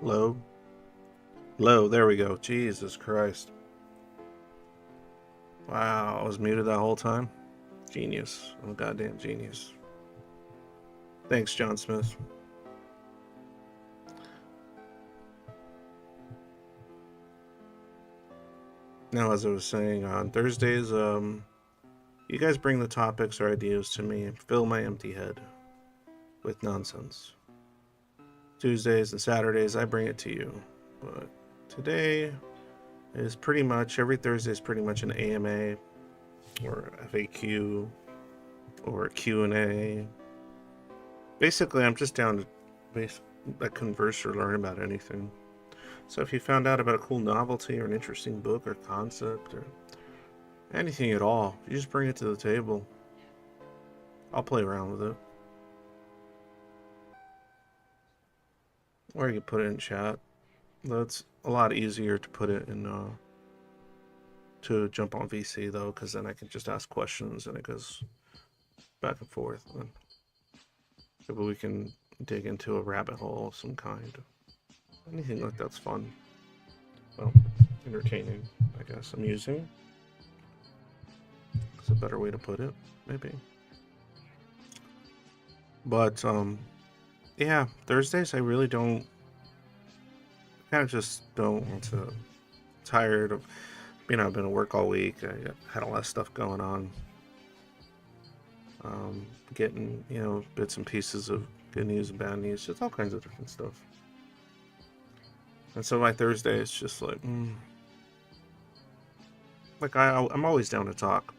Low. Low. There we go. Jesus Christ. Wow, I was muted that whole time. Genius. I'm a goddamn genius. Thanks, John Smith. Now, as I was saying, on Thursdays, you guys bring the topics or ideas to me and fill my empty head with nonsense. Tuesdays and Saturdays, I bring it to you. But today is pretty much, every Thursday is pretty much an AMA or FAQ or a Q&A. Basically, I'm just down to converse or learn about anything. So if you found out about a cool novelty or an interesting book or concept or anything at all, you just bring it to the table. I'll play around with it. Or you can put it in chat. That's a lot easier to put it in, to jump on VC though, because then I can just ask questions and it goes back and forth. And maybe we can dig into a rabbit hole of some kind. Anything like that's fun. Well, entertaining, I guess. Amusing. It's a better way to put it, maybe. But, yeah, Thursdays I really don't, kind of just don't want to, tired of, I've been at work all week. I had a lot of stuff going on. Getting, bits and pieces of good news and bad news, just all kinds of different stuff. And so my Thursday is just like, like I'm always down to talk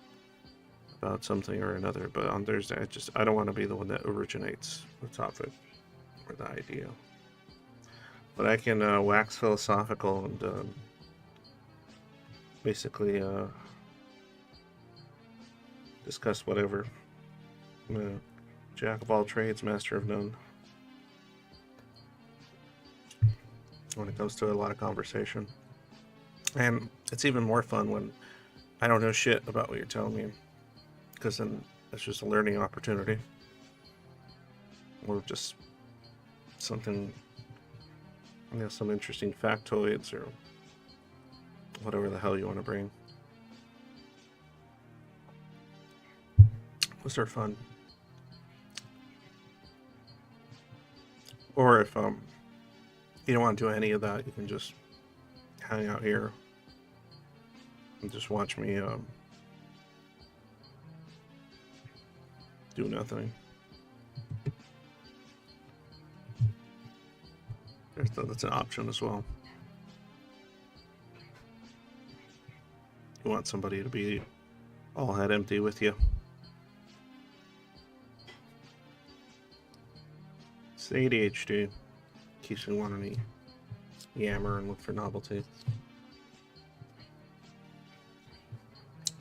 about something or another, but on Thursday I don't want to be the one that originates the topic or the idea. But I can wax philosophical and basically discuss whatever. I'm a jack of all trades, master of none. When it comes to a lot of conversation. And it's even more fun when I don't know shit about what you're telling me, because then it's just a learning opportunity. Or just something, some interesting factoids or whatever the hell you want to bring. Those are fun. Or if you don't want to do any of that, you can just hang out here and just watch me do nothing. That's an option as well. You want somebody to be all head empty with you. It's ADHD. Keeps me wanting to yammer and look for novelty.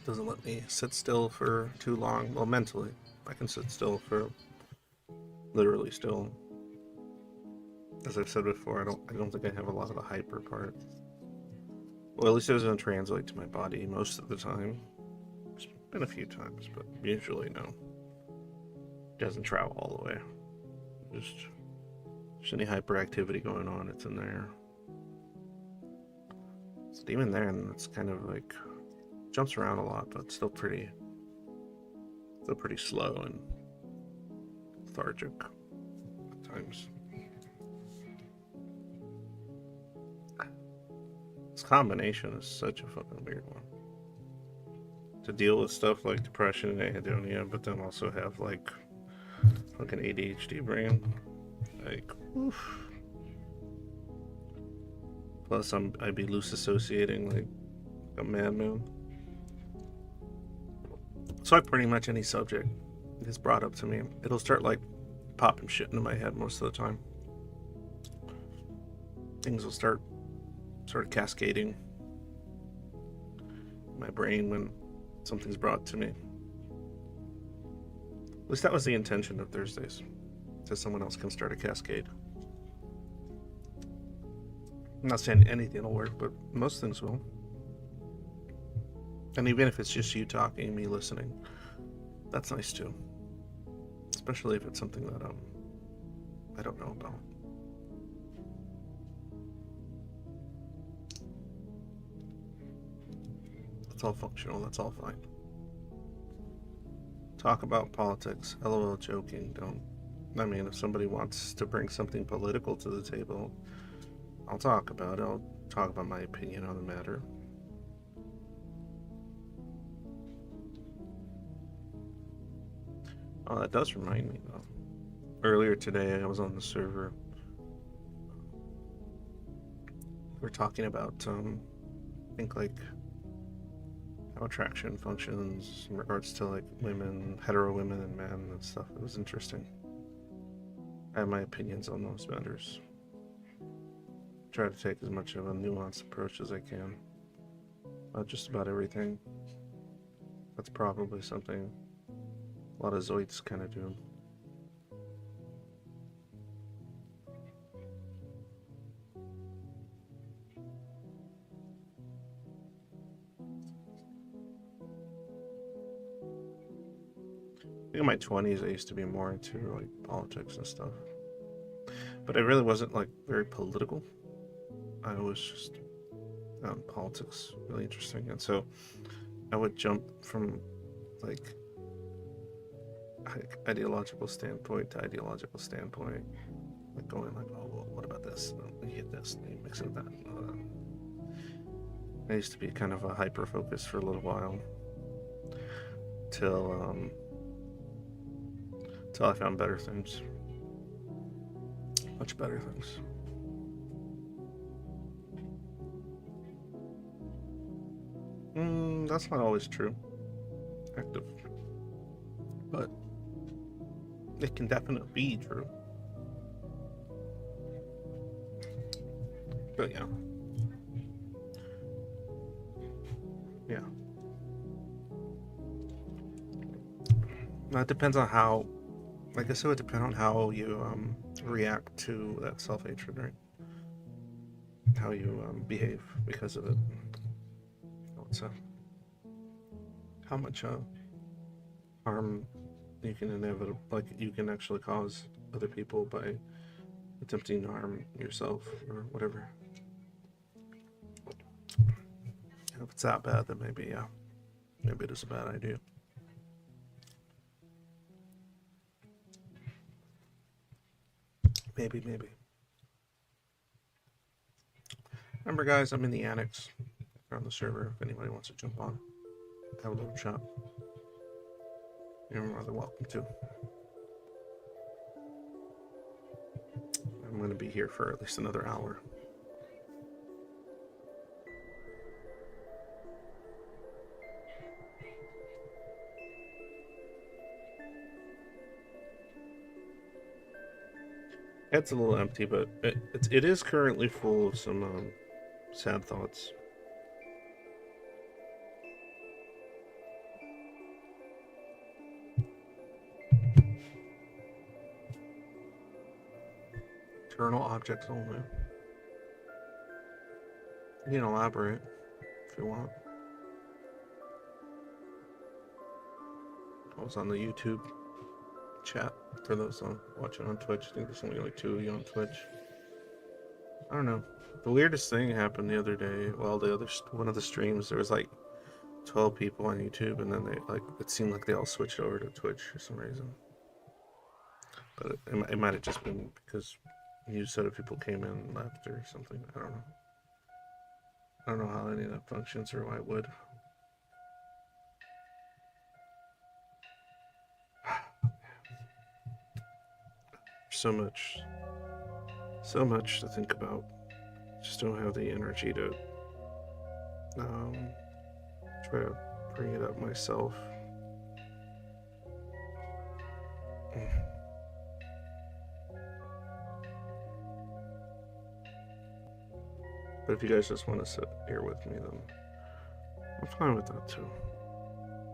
Doesn't let me sit still for too long. Well, mentally, I can sit still for literally still. As I've said before, I don't think I have a lot of the hyper part. Well, at least it doesn't translate to my body most of the time. It's been a few times, but usually no. It doesn't travel all the way. Just any hyperactivity going on, it's in there. So even there, and it's kind of like jumps around a lot, but still pretty slow and lethargic at times. This combination is such a fucking weird one. To deal with stuff like depression and anhedonia, but then also have like fucking ADHD brain. Like, oof. Plus, I'd be loose associating like a madman. So I pretty much any subject is brought up to me, it'll start like popping shit into my head most of the time. Things will start sort of cascading in my brain when something's brought to me. At least that was the intention of Thursdays. So someone else can start a cascade. I'm not saying anything will work, but most things will. And even if it's just you talking, me listening, that's nice too. Especially if it's something that I don't know about. It's all functional. That's all fine. Talk about politics. LOL, joking. Don't. I mean, if somebody wants to bring something political to the table, I'll talk about it. I'll talk about my opinion on the matter. Oh, that does remind me, though. Earlier today, I was on the server. We're talking about, I think, like, how attraction functions in regards to, like, women, hetero women and men and stuff. It was interesting. I have my opinions on those matters. Try to take as much of a nuanced approach as I can about just about everything. That's probably something a lot of Zoids kind of do. In my 20s, I used to be more into like politics and stuff, but I really wasn't like very political. I was just politics really interesting, and so I would jump from like ideological standpoint to ideological standpoint, like going like, oh, well, what about this? You get this, and you mix it with that. I used to be kind of a hyper focus for a little while, till I found better things, much better things. That's not always true. Active, but it can definitely be true. But yeah. It depends on how. I guess it would depend on how you react to that self-hatred, right? How you behave because of it. So, how much harm you can inevitably, like you can actually cause other people by attempting to harm yourself or whatever. If it's that bad, then maybe it is a bad idea. Maybe. Remember, guys, I'm in the annex. On the server, if anybody wants to jump on, have a little chat. You're more than welcome to. I'm going to be here for at least another hour. It's a little empty, but it is currently full of some sad thoughts. Eternal objects only. You can elaborate if you want. I was on the YouTube chat for those watching on Twitch. I think there's only like 2 of you on Twitch. I don't know. The weirdest thing happened the other day. Well, one of the streams, there was like 12 people on YouTube, and then it seemed like they all switched over to Twitch for some reason. But it might have just been because a new set of people came in and left or something. I don't know. I don't know how any of that functions or why it would. So much to think about. Just don't have the energy to try to bring it up myself. But if you guys just want to sit here with me, then I'm fine with that too.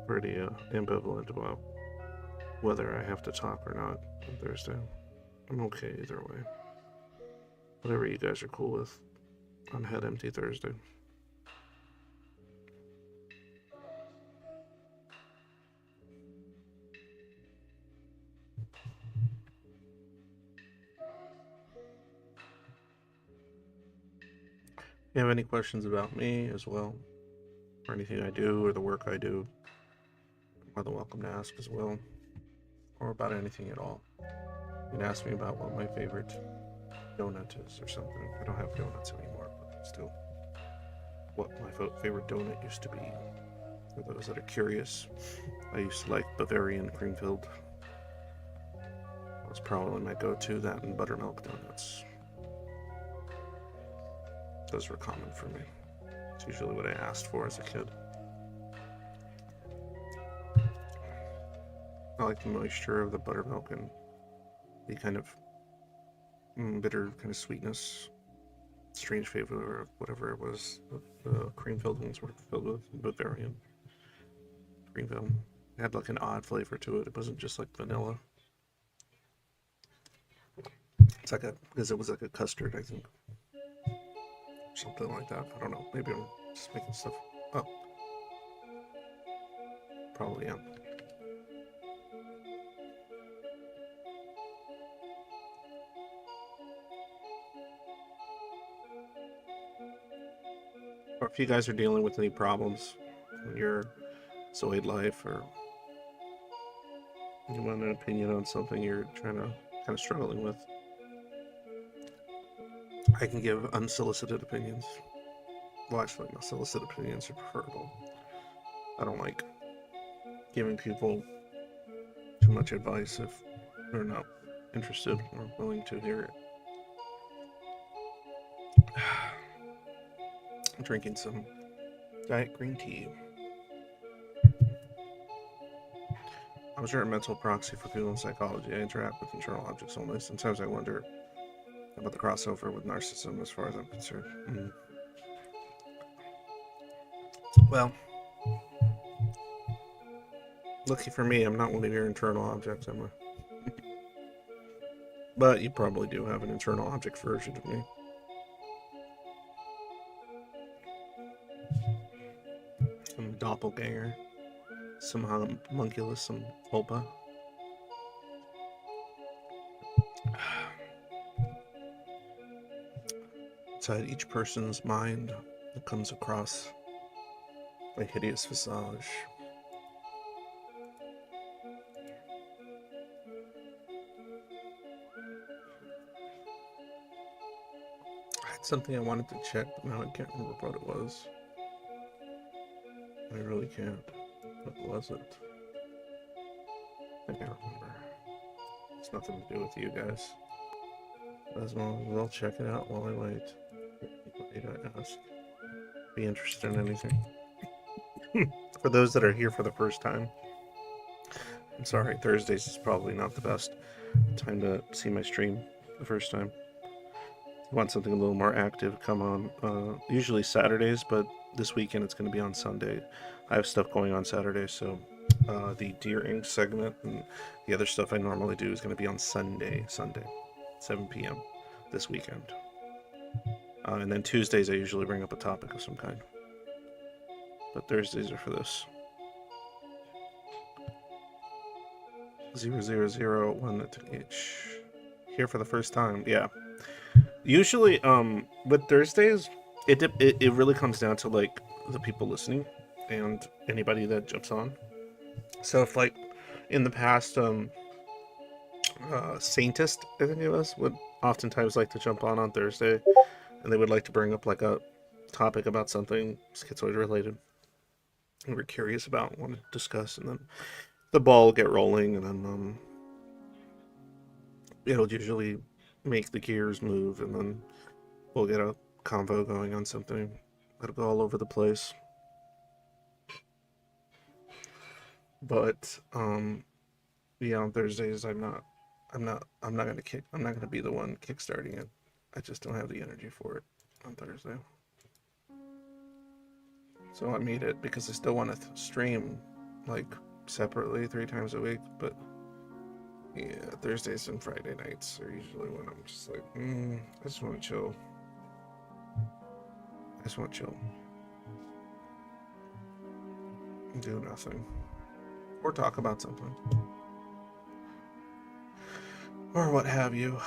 Pretty ambivalent about whether I have to talk or not on Thursday. I'm okay either way. Whatever you guys are cool with on Head Empty Thursday. If you have any questions about me as well, or anything I do or the work I do, you're more than welcome to ask as well, or about anything at all. You can ask me about what my favorite donut is or something. I don't have donuts anymore, but still, what my favorite donut used to be. For those that are curious, I used to like Bavarian cream filled. That was probably my go-to. That and buttermilk donuts. Those were common for me. It's usually what I asked for as a kid. I like the moisture of the buttermilk and the kind of bitter kind of sweetness, strange flavor of whatever it was. The cream-filled ones were filled with Bavarian cream filled. It had like an odd flavor to it. It wasn't just like vanilla. It's like because it was like a custard, I think. Something like that. I don't know. Maybe I'm just making stuff up. Probably am. Or if you guys are dealing with any problems in your Zoid life, or you want an opinion on something you're trying to kind of struggling with, I can give unsolicited opinions. Well, actually, no, solicited opinions are preferable. I don't like giving people too much advice if they're not interested or willing to hear it. I'm drinking some diet green tea. I was a mental proxy for people in psychology. I interact with internal objects only. Sometimes I wonder about the crossover with narcissism as far as I'm concerned. Well, lucky for me, I'm not one of your internal objects, am I? But you probably do have an internal object version of me. Some doppelganger. Some homunculus, some vulpa. Inside each person's mind that comes across a hideous visage. I had something I wanted to check, but now I can't remember what it was. I really can't. What was it? I can't remember. It's nothing to do with you guys. As well, I'll check it out while I wait. Anybody to ask? Be interested in anything? For those that are here for the first time, I'm sorry, Thursdays is probably not the best time to see my stream the first time. If you want something a little more active, come on. Usually Saturdays, but this weekend it's going to be on Sunday. I have stuff going on Saturday, so the Dear Ink segment and the other stuff I normally do is going to be on Sunday, 7 p.m. this weekend. And then Tuesdays I usually bring up a topic of some kind. But Thursdays are for this. 0001 H. Here for the first time. Yeah. Usually, with Thursdays, it really comes down to like the people listening and anybody that jumps on. So if like in the past, Saintist, I think it was, would oftentimes like to jump on Thursday, and they would like to bring up like a topic about something schizoid related. And we're curious about, want to discuss, and then the ball will get rolling, and then it'll usually make the gears move, and then we'll get a convo going on something that'll go all over the place. But yeah, on Thursdays I'm not gonna be the one kickstarting it. I just don't have the energy for it on Thursday. So I made it because I still want to stream like separately 3 times a week, but yeah, Thursdays and Friday nights are usually when I'm just like, I just want to chill. Do nothing. Or talk about something. Or what have you.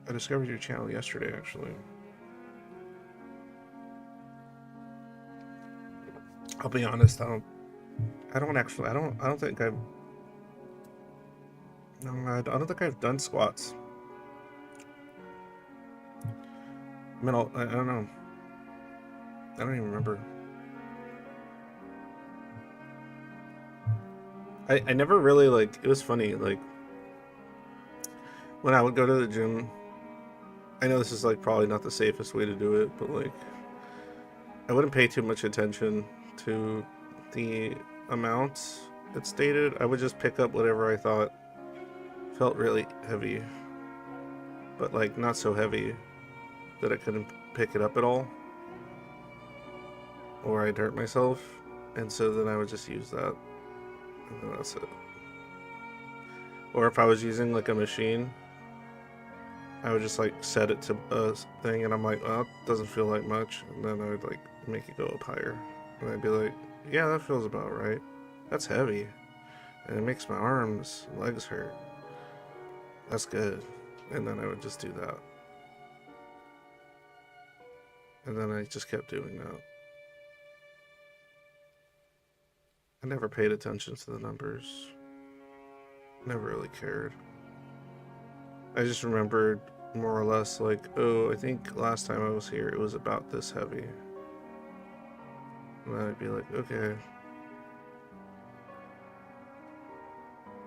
I discovered your channel yesterday, actually. I'll be honest. I don't think I've. No, I don't think I've done squats. I mean, I don't know. I don't even remember. I never really like. It was funny. Like when I would go to the gym. I know this is like probably not the safest way to do it, but like I wouldn't pay too much attention to the amounts it stated. I would just pick up whatever I thought felt really heavy, but like not so heavy that I couldn't pick it up at all, or I'd hurt myself. And so then I would just use that, and then that's it. Or if I was using like a machine, I would just like set it to a thing, and I'm like, well, it doesn't feel like much, and then I would like make it go up higher, and I'd be like, yeah, that feels about right. That's heavy, and it makes my arms, and legs hurt. That's good, and then I would just do that, and then I just kept doing that. I never paid attention to the numbers. Never really cared. I just remembered more or less like, oh, I think last time I was here it was about this heavy. And then I'd be like, okay.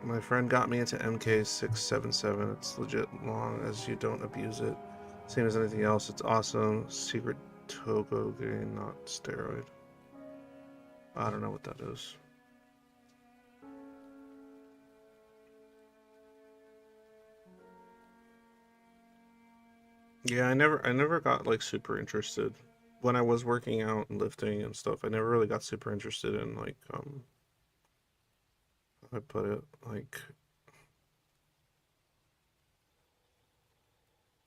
My friend got me into MK677. It's legit long as you don't abuse it. Same as anything else, it's awesome. Secret Togo game, not steroid. I don't know what that is. Yeah, I never got like super interested when I was working out and lifting and stuff. I never really got super interested in like how do I put it,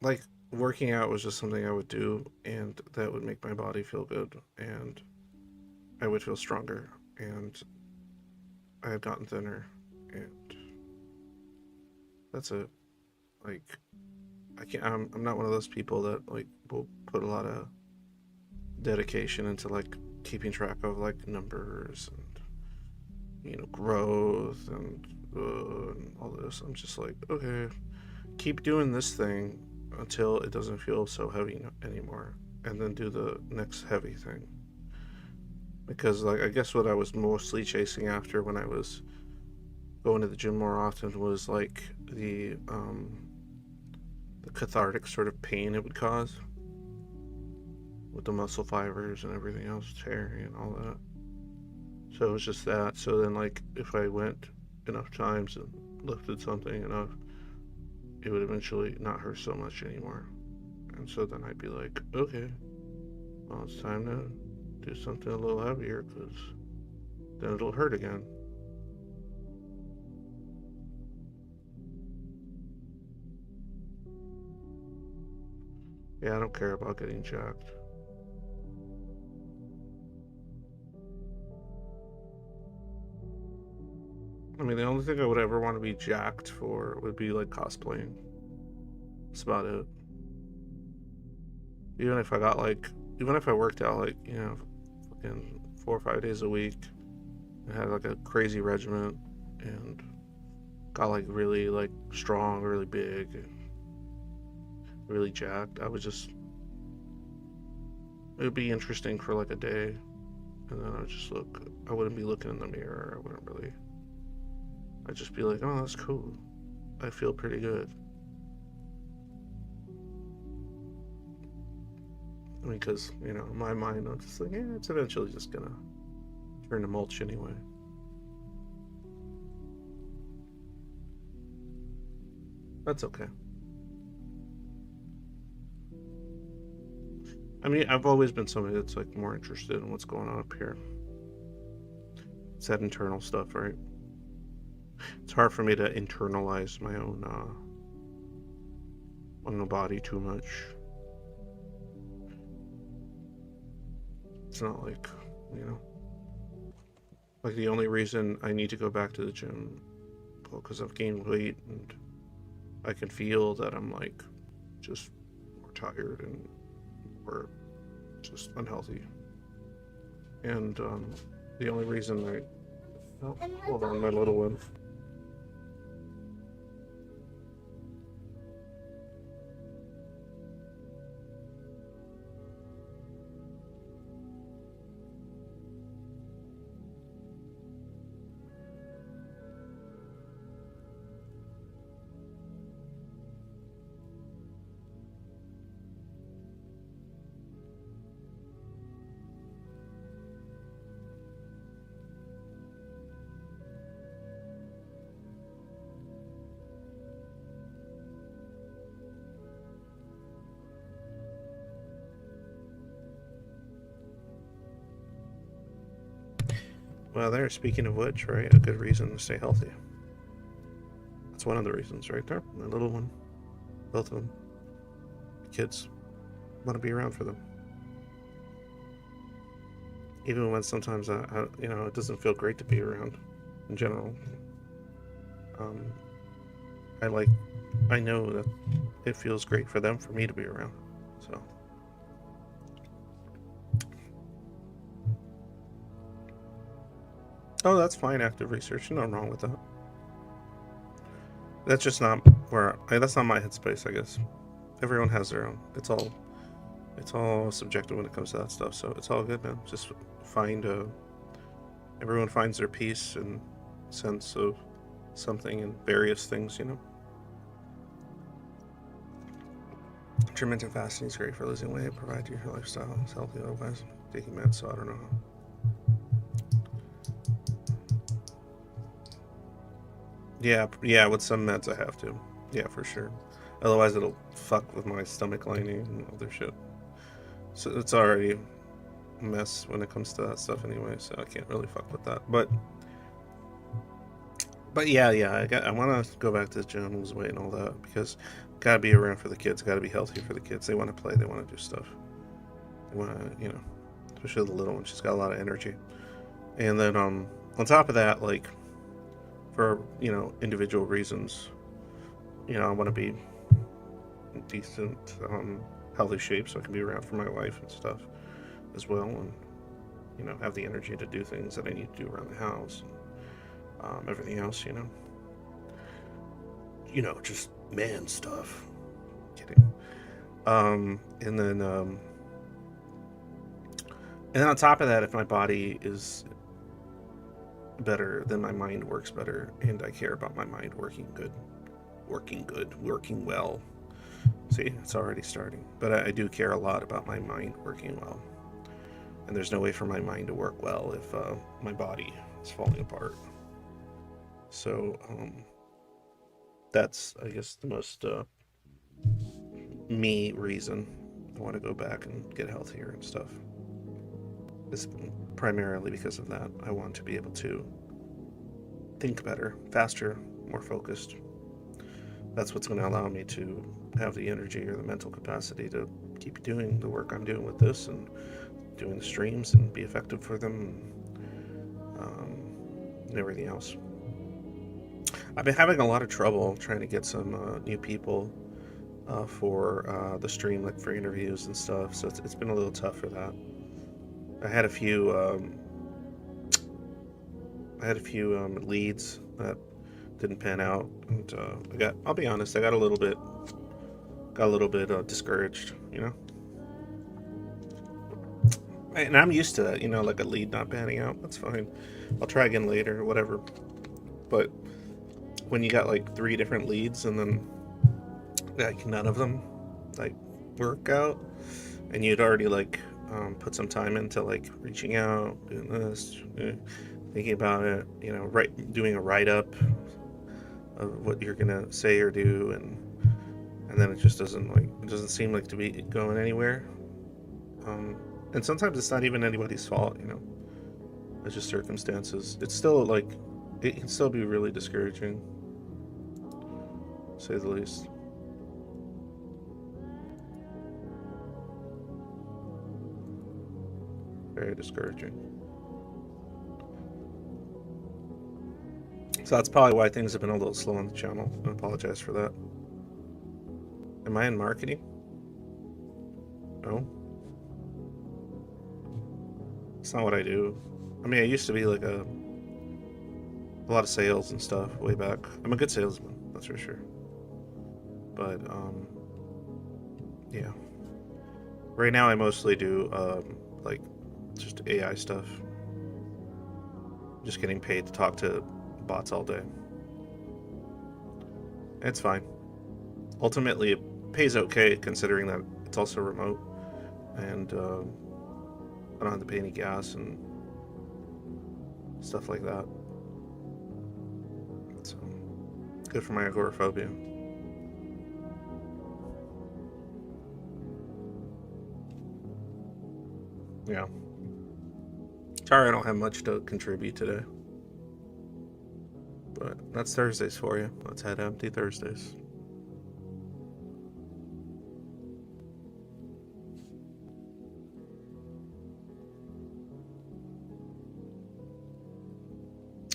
like working out was just something I would do, and that would make my body feel good, and I would feel stronger, and I had gotten thinner, and that's it. Like I can't. I'm not one of those people that like will put a lot of dedication into like keeping track of like numbers and growth and all this. I'm just like, okay, keep doing this thing until it doesn't feel so heavy anymore, and then do the next heavy thing. Because like I guess what I was mostly chasing after when I was going to the gym more often was like the cathartic sort of pain it would cause with the muscle fibers and everything else tearing and all that. So it was just that. So then like if I went enough times and lifted something enough, it would eventually not hurt so much anymore. And so then I'd be like, okay, well, it's time to do something a little heavier because then it'll hurt again. Yeah, I don't care about getting jacked. I mean, the only thing I would ever want to be jacked for would be like cosplaying. That's about it. Even if I got like, even if I worked out like, fucking 4 or 5 days a week and had like a crazy regiment and got like really like strong, really big, and really jacked, I would just, it would be interesting for like a day, and then I would just look, I wouldn't be looking in the mirror, I wouldn't really, I'd just be like, oh, that's cool. I feel pretty good. I mean, because, in my mind, I'm just like, yeah, it's eventually just gonna turn to mulch anyway. That's okay. I mean, I've always been somebody that's like more interested in what's going on up here. It's that internal stuff, right? It's hard for me to internalize my own body too much. It's not like, you know, like the only reason I need to go back to the gym, well, because I've gained weight and I can feel that I'm like just more tired and more just unhealthy. And The only reason I... Oh, hold on, my little one. Well, there, speaking of which, right, a good reason to stay healthy. That's one of the reasons right there. My little one, both of them, kids, want to be around for them. Even when sometimes it doesn't feel great to be around in general. Um, I know that it feels great for them for me to be around. So. Oh, that's fine. Active research. Nothing wrong with that. That's just not that's not my headspace, I guess. Everyone has their own. It's all subjective when it comes to that stuff. So it's all good, man. Just find everyone finds their peace and sense of something in various things, you know. Intermittent fasting is great for losing weight, provide your lifestyle is healthy otherwise. Taking meds, so I don't know. Yeah, with some meds I have to. Yeah, for sure. Otherwise it'll fuck with my stomach lining and other shit. So it's already a mess when it comes to that stuff anyway, so I can't really fuck with that. But yeah, I want to go back to the gym, lose weight and all that, because gotta be around for the kids, gotta be healthy for the kids. They want to play, they want to do stuff. They want to, especially the little one. She's got a lot of energy. And then on top of that, like for individual reasons, I want to be in decent, healthy shape so I can be around for my wife and stuff as well, and have the energy to do things that I need to do around the house. Everything else, just man stuff. Kidding. And then on top of that, if my body is better, then my mind works better, and I care about my mind working well. See, it's already starting. But I do care a lot about my mind working well. And there's no way for my mind to work well if my body is falling apart. So that's, I guess, the most me reason I want to go back and get healthier and stuff. It's primarily because of that. I want to be able to think better, faster, more focused. That's what's going to allow me to have the energy or the mental capacity to keep doing the work I'm doing with this and doing the streams and be effective for them, and everything else. I've been having a lot of trouble trying to get some new people for the stream, like for interviews and stuff, so it's been a little tough for that. I had a few leads that didn't pan out, and I'll be honest, I got a little bit discouraged, and I'm used to that, like a lead not panning out. That's fine. I'll try again later, whatever. But when you got like 3 different leads and then like none of them like work out, and you'd already like put some time into like reaching out, doing this, thinking about it, doing a write-up of what you're gonna say or do, and then it just doesn't seem like to be going anywhere. And sometimes it's not even anybody's fault, it's just circumstances. It's still like it can still be really discouraging, to say the least. Very discouraging. So that's probably why things have been a little slow on the channel. I apologize for that. Am I in marketing? No. It's not what I do. I mean, I used to be like a lot of sales and stuff way back. I'm a good salesman, that's for sure. But yeah. Right now I mostly do like just AI stuff. Just getting paid to talk to bots all day. It's fine. Ultimately, it pays okay considering that it's also remote, and I don't have to pay any gas and stuff like that. So good for my agoraphobia. Yeah. Sorry I don't have much to contribute today. But that's Thursdays for you. Let's head empty Thursdays.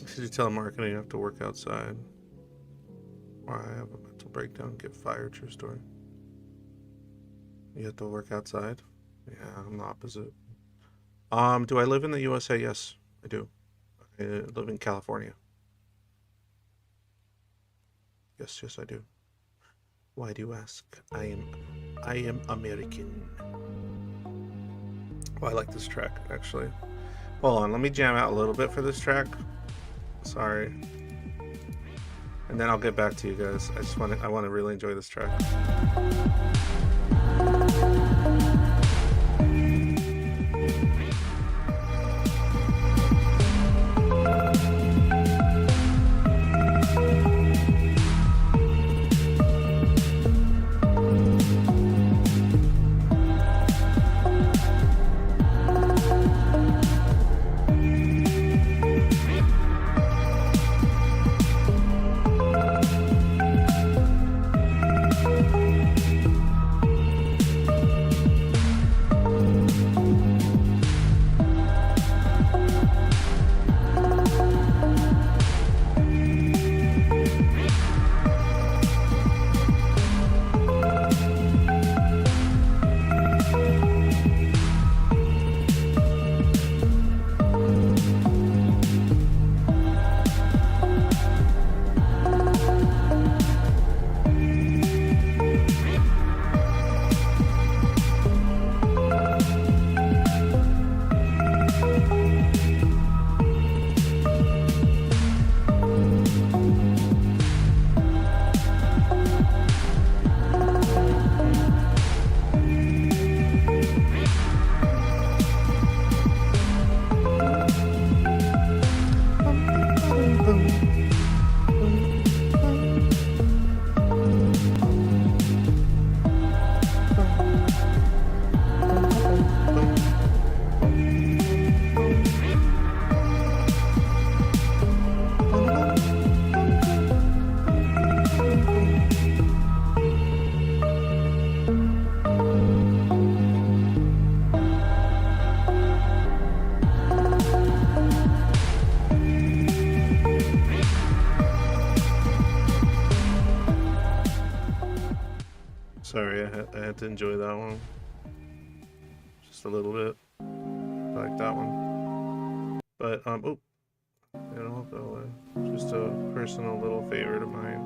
Should you telemarketing you have to work outside? Why I have a mental breakdown, get fired, true story. You have to work outside? Yeah, I'm the opposite. Do I live in the USA? Yes, I do. I live in California. Yes, I do. Why do you ask? I am American. Oh, I like this track, actually. Hold on, let me jam out a little bit for this track. Sorry. And then I'll get back to you guys. I want to really enjoy this track. Sorry, I had to enjoy that one. Just a little bit. I like that one. But, oh. I don't know, just a personal little favorite of mine.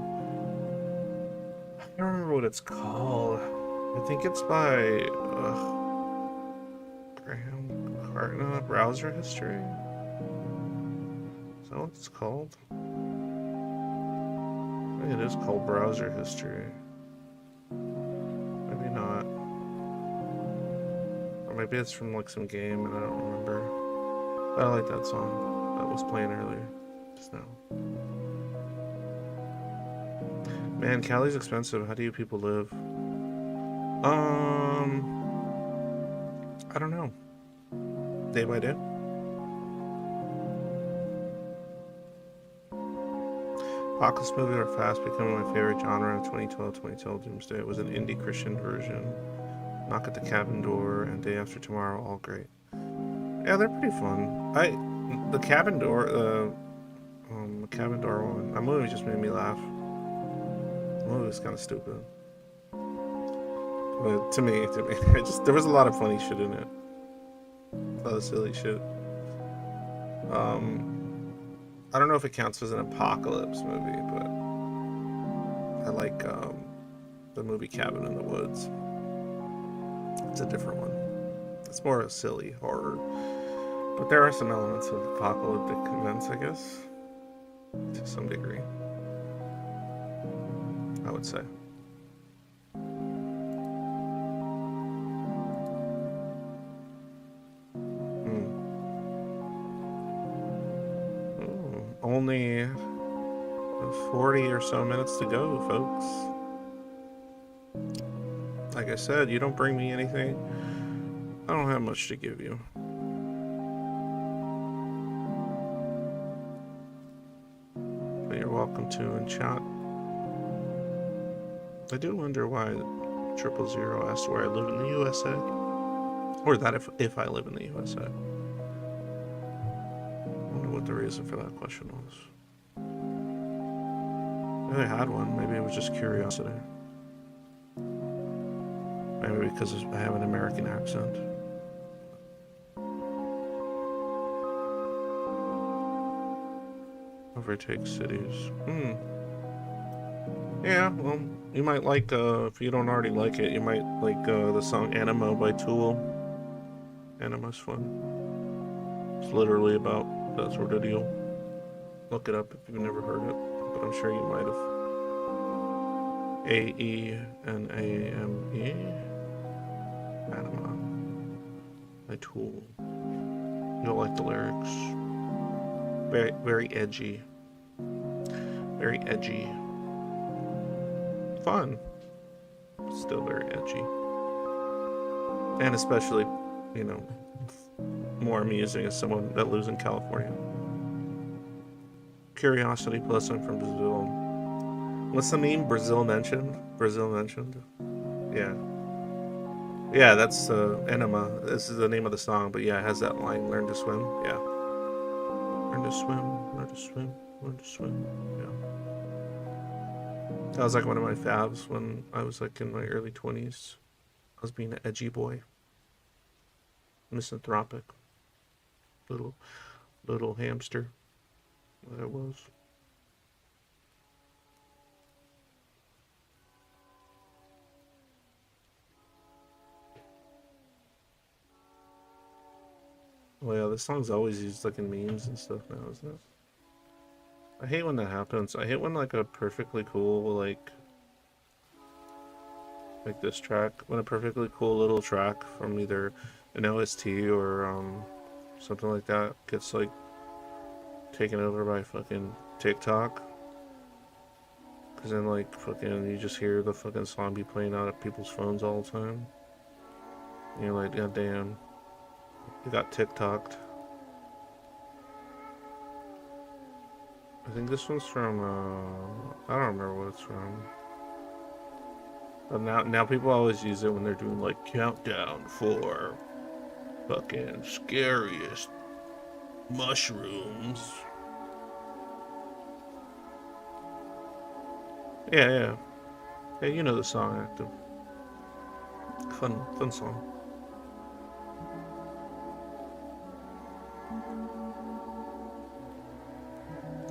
I don't remember what it's called. I think it's by, Graham Cartna, Browser History. Is that what it's called? I think it is called Browser History. Maybe not. Or maybe it's from like some game and I don't remember. But I like that song that was playing earlier, just now. Man, Cali's expensive. How do you people live? I don't know. Day by day. Apocalypse movies are fast becoming my favorite genre of 2012 Doomsday. It was an indie Christian version. Knock at the Cabin Door and Day After Tomorrow, all great. Yeah, they're pretty fun. The Cabin Door, the Cabin Door one, that movie just made me laugh. The movie was kind of stupid. But to me, there was a lot of funny shit in it. A lot of silly shit. I don't know if it counts as an apocalypse movie, but I like the movie Cabin in the Woods. It's a different one. It's more a silly horror, but there are some elements of apocalyptic events, I guess, to some degree, I would say. Ooh, only 40 or so minutes to go, folks. Like I said, you don't bring me anything, I don't have much to give you. But you're welcome to in chat. I do wonder why 000 asked where I live in the USA. Or that if I live in the USA. I wonder what the reason for that question was. Maybe I had one. Maybe it was just curiosity. Maybe because I have an American accent. Overtake cities. Yeah, well, you might like, if you don't already like it, you might like the song Anima by Tool. Anima's fun. It's literally about that sort of deal. Look it up if you've never heard it, but I'm sure you might have. Aename. Anima by Tool. You'll like the lyrics. Very, very edgy. Very edgy. Fun. Still very edgy. And especially, you know, more amusing as someone that lives in California. Curiosity, plus I'm from Brazil. What's the meme? Brazil mentioned? Brazil mentioned? Yeah. Yeah, that's Enema. This is the name of the song, but yeah, it has that line, learn to swim. Yeah. Learn to swim, learn to swim, learn to swim. Yeah. That was like one of my faves when I was like in my early 20s. I was being an edgy boy. Misanthropic. Little hamster. That I was. Well, yeah, this song's always used like in memes and stuff now, isn't it? I hate when that happens. I hate when like a perfectly cool like this track, when a perfectly cool little track from either an OST or something like that gets like taken over by fucking TikTok. Cause then like fucking you just hear the fucking song be playing out at people's phones all the time. And you're like, god damn, you got TikToked. I think this one's from, I don't remember what it's from. But now people always use it when they're doing like countdown for fucking scariest mushrooms. Yeah. Yeah, you know the song, Active. Fun song.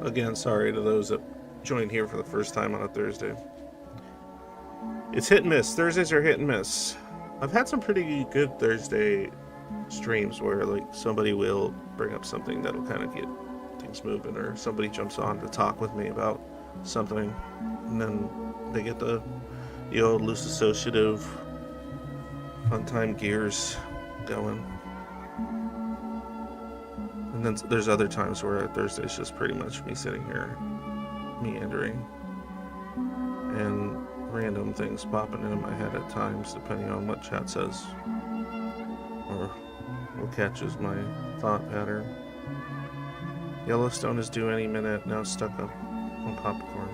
Again, sorry to those that joined here for the first time on a Thursday. It's hit and miss. Thursdays are hit and miss. I've had some pretty good Thursday streams where like somebody will bring up something that'll kind of get things moving, or somebody jumps on to talk with me about something, and then they get the old loose associative fun time gears going. And then there's other times where Thursday's just pretty much me sitting here meandering and random things popping into my head at times, depending on what chat says or what catches my thought pattern. Yellowstone is due any minute, now stuck up on popcorn.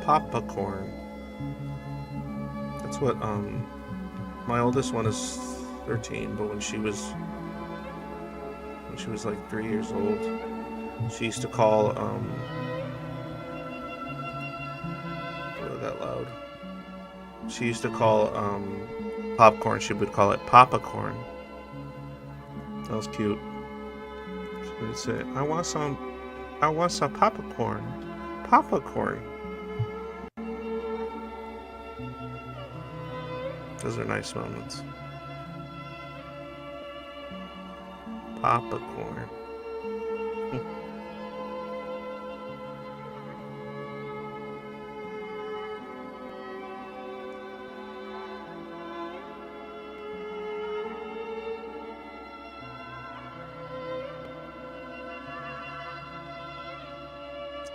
Popcorn. That's what my oldest one is 13, but when she was like 3 years old, she used to call that loud. She used to call popcorn, she would call it Papa-corn. That was cute. And it said, I want some popcorn. Popcorn. Those are nice moments. Popcorn.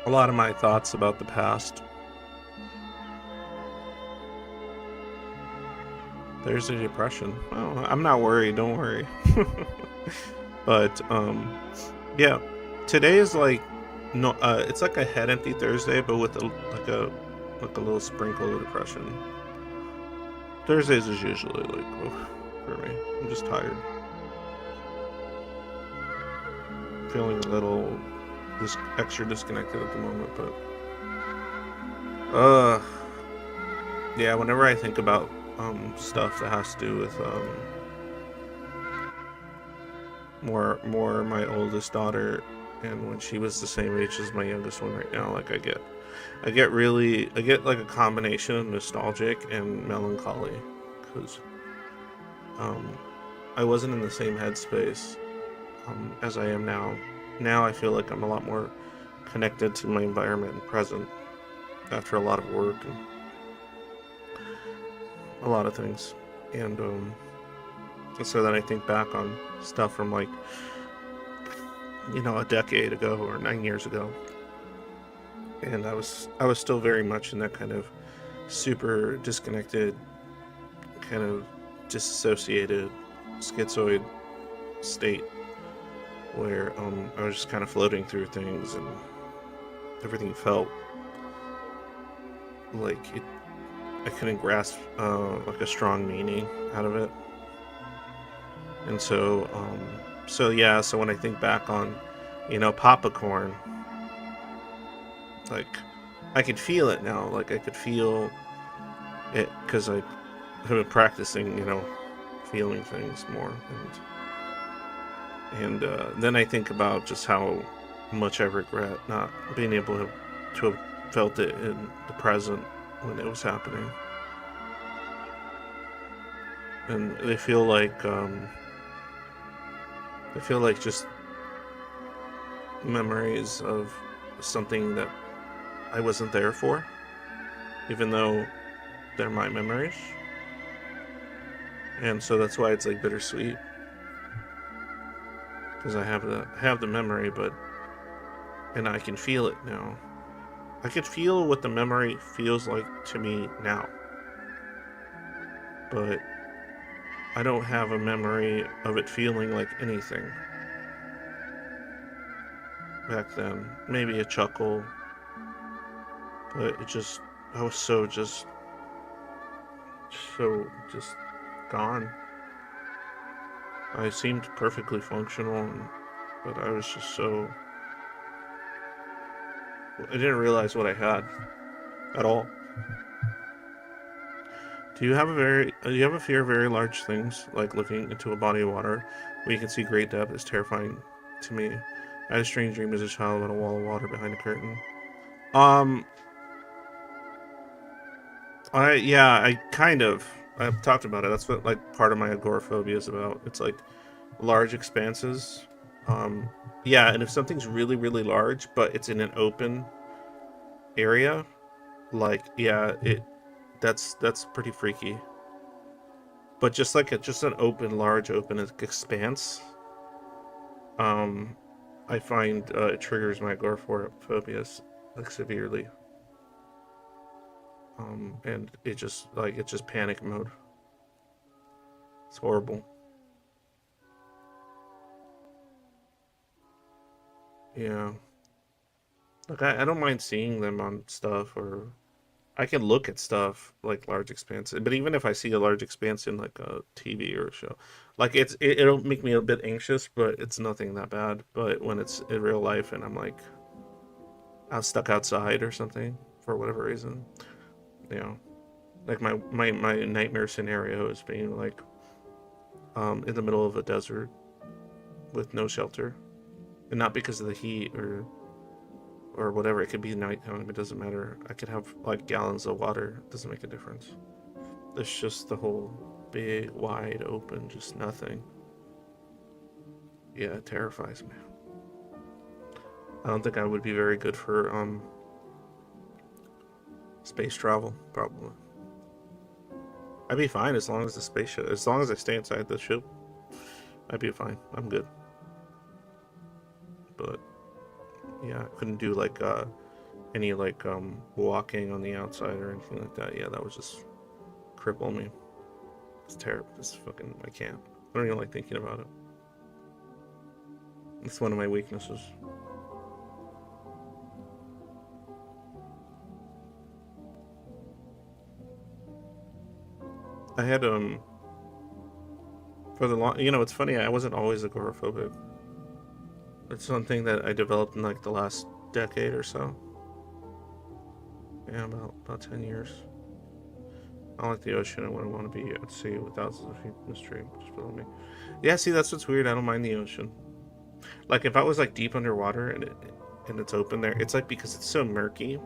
A lot of my thoughts about the past. There's a depression. Oh, I'm not worried. Don't worry. But yeah. Today is like no. It's like a head empty Thursday, but with like a little sprinkle of depression. Thursdays is usually like for me. I'm just tired. Feeling a little extra disconnected at the moment, but yeah. Whenever I think about stuff that has to do with more my oldest daughter, and when she was the same age as my youngest one right now, like I get like a combination of nostalgic and melancholy, because I wasn't in the same headspace as I am now. Now I feel like I'm a lot more connected to my environment and present after a lot of work and a lot of things. And so then I think back on stuff from like, a decade ago or 9 years ago. And I was still very much in that kind of super disconnected, kind of disassociated, schizoid state where I was just kind of floating through things, and everything felt like I couldn't grasp like a strong meaning out of it. And so so when I think back on popcorn, like I could feel it now. Like I could feel it because I have been practicing feeling things more. And then I think about just how much I regret not being able to have felt it in the present when it was happening. And they feel like just memories of something that I wasn't there for, even though they're my memories. And so that's why it's like bittersweet, because I have the memory, and I can feel it now. I could feel what the memory feels like to me now, but I don't have a memory of it feeling like anything back then. Maybe a chuckle, but I was so just gone. I seemed perfectly functional, but I was just I didn't realize what I had at all. Do you have a fear of very large things, like looking into a body of water where you can see great depth? Is terrifying to me. I had a strange dream as a child about a wall of water behind a curtain. Um, I kind of I've talked about it. That's what like part of my agoraphobia is about. It's like large expanses. Um, yeah, and if something's really really large, but it's in an open area, like yeah, that's pretty freaky. But just like just an large open expanse, um, I find it triggers my agoraphobia like severely. And it's just panic mode. It's horrible. Yeah, like I don't mind seeing them on stuff, or I can look at stuff like large expanse. But even if I see a large expanse in like a TV or a show, like it'll make me a bit anxious, but it's nothing that bad. But when it's in real life and I'm like I'm stuck outside or something for whatever reason, you know, like my nightmare scenario is being like in the middle of a desert with no shelter and not because of the heat or whatever. It could be nighttime. It doesn't matter. I could have like gallons of water. It doesn't make a difference. It's just the whole big, wide open, just nothing. Yeah, it terrifies me. I don't think I would be very good for space travel, probably. I'd be fine as long as as long as I stay inside the ship, I'd be fine. I'm good. But yeah, I couldn't do like any like walking on the outside or anything like that. Yeah, that would just cripple me. It's terrible. It's fucking, I can't. I don't even like thinking about it. It's one of my weaknesses. I had for the long, it's funny, I wasn't always agoraphobic. It's something that I developed in like the last decade or so. Yeah, about 10 years. I don't like the ocean. I wouldn't want to be at sea with thousands of feet in the stream. Just below me. Yeah, see, that's what's weird. I don't mind the ocean. Like if I was like deep underwater and it's open there, it's like because it's so murky,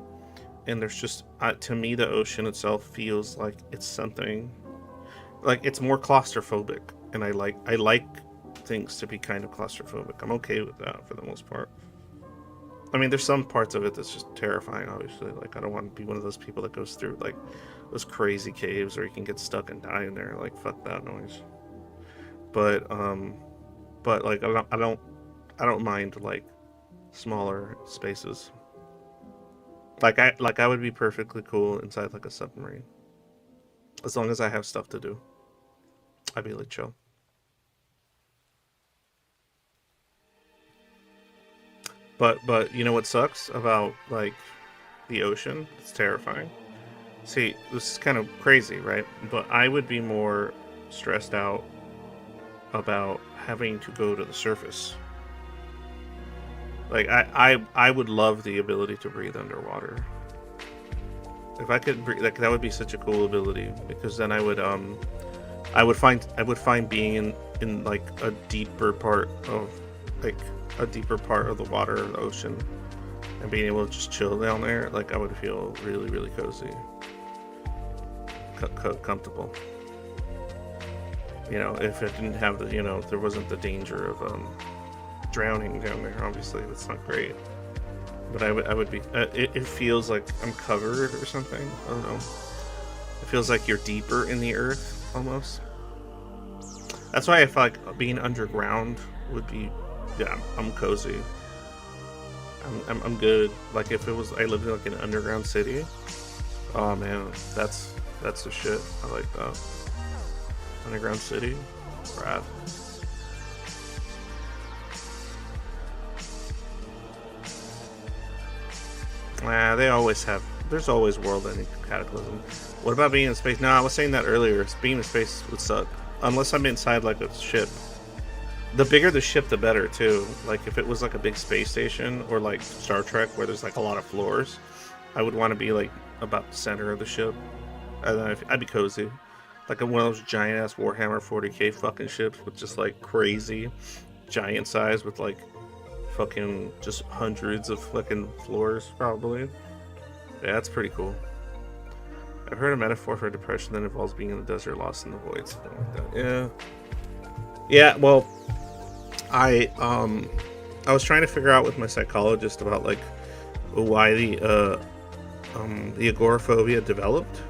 and there's just to me the ocean itself feels like it's something, like it's more claustrophobic, and I like things to be kind of claustrophobic. I'm okay with that for the most part. I mean, there's some parts of it that's just terrifying, obviously. Like, I don't want to be one of those people that goes through, like, those crazy caves where you can get stuck and die in there. Like, fuck that noise. But like, I don't mind, like, smaller spaces. Like, I would be perfectly cool inside, like, a submarine. As long as I have stuff to do. I'd be, like, chill. But you know what sucks about like the ocean? It's terrifying. See, this is kind of crazy, right? But I would be more stressed out about having to go to the surface. Like I would love the ability to breathe underwater. If I could breathe, like that would be such a cool ability, because then I would find being in like a deeper part of the water or the ocean, and being able to just chill down there, like I would feel really, really cozy, comfortable. If it didn't have the, if there wasn't the danger of drowning down there. Obviously, that's not great. But I would be. It feels like I'm covered or something. I don't know. It feels like you're deeper in the earth almost. That's why I feel like being underground would be. Yeah, I'm cozy. I'm good. Like if it was, I lived in like an underground city. Oh man, that's the shit. I like that. Underground city, rad. They always have. There's always world-ending cataclysm. What about being in space? No, I was saying that earlier. Being in space would suck unless I'm inside like a ship. The bigger the ship, the better, too. Like, if it was, like, a big space station, or, like, Star Trek, where there's, like, a lot of floors, I would want to be, like, about the center of the ship. And then I'd be cozy. Like, one of those giant-ass Warhammer 40k fucking ships with just, like, crazy giant size with, like, fucking just hundreds of fucking floors, probably. Yeah, that's pretty cool. I've heard a metaphor for depression that involves being in the desert, lost in the void, something like that. Yeah. Yeah, well... I was trying to figure out with my psychologist about like why the agoraphobia developed.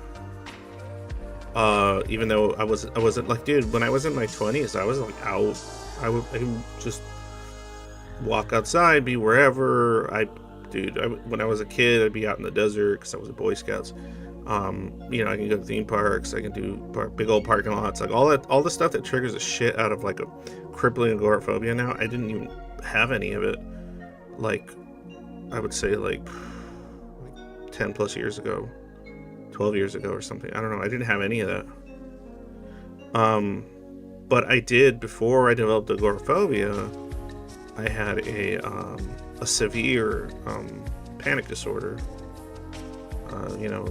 Even though I wasn't like, dude, when I was in my 20s, I was like out. I would just walk outside, be wherever. When I was a kid, I'd be out in the desert because I was a Boy Scouts. I can go to theme parks. I can do big old parking lots, like all the stuff that triggers the shit out of like a crippling agoraphobia. Now I didn't even have any of it. Like I would say like 10 plus years ago, 12 years ago or something. I don't know. I didn't have any of that. But I did before I developed agoraphobia. I had a severe panic disorder.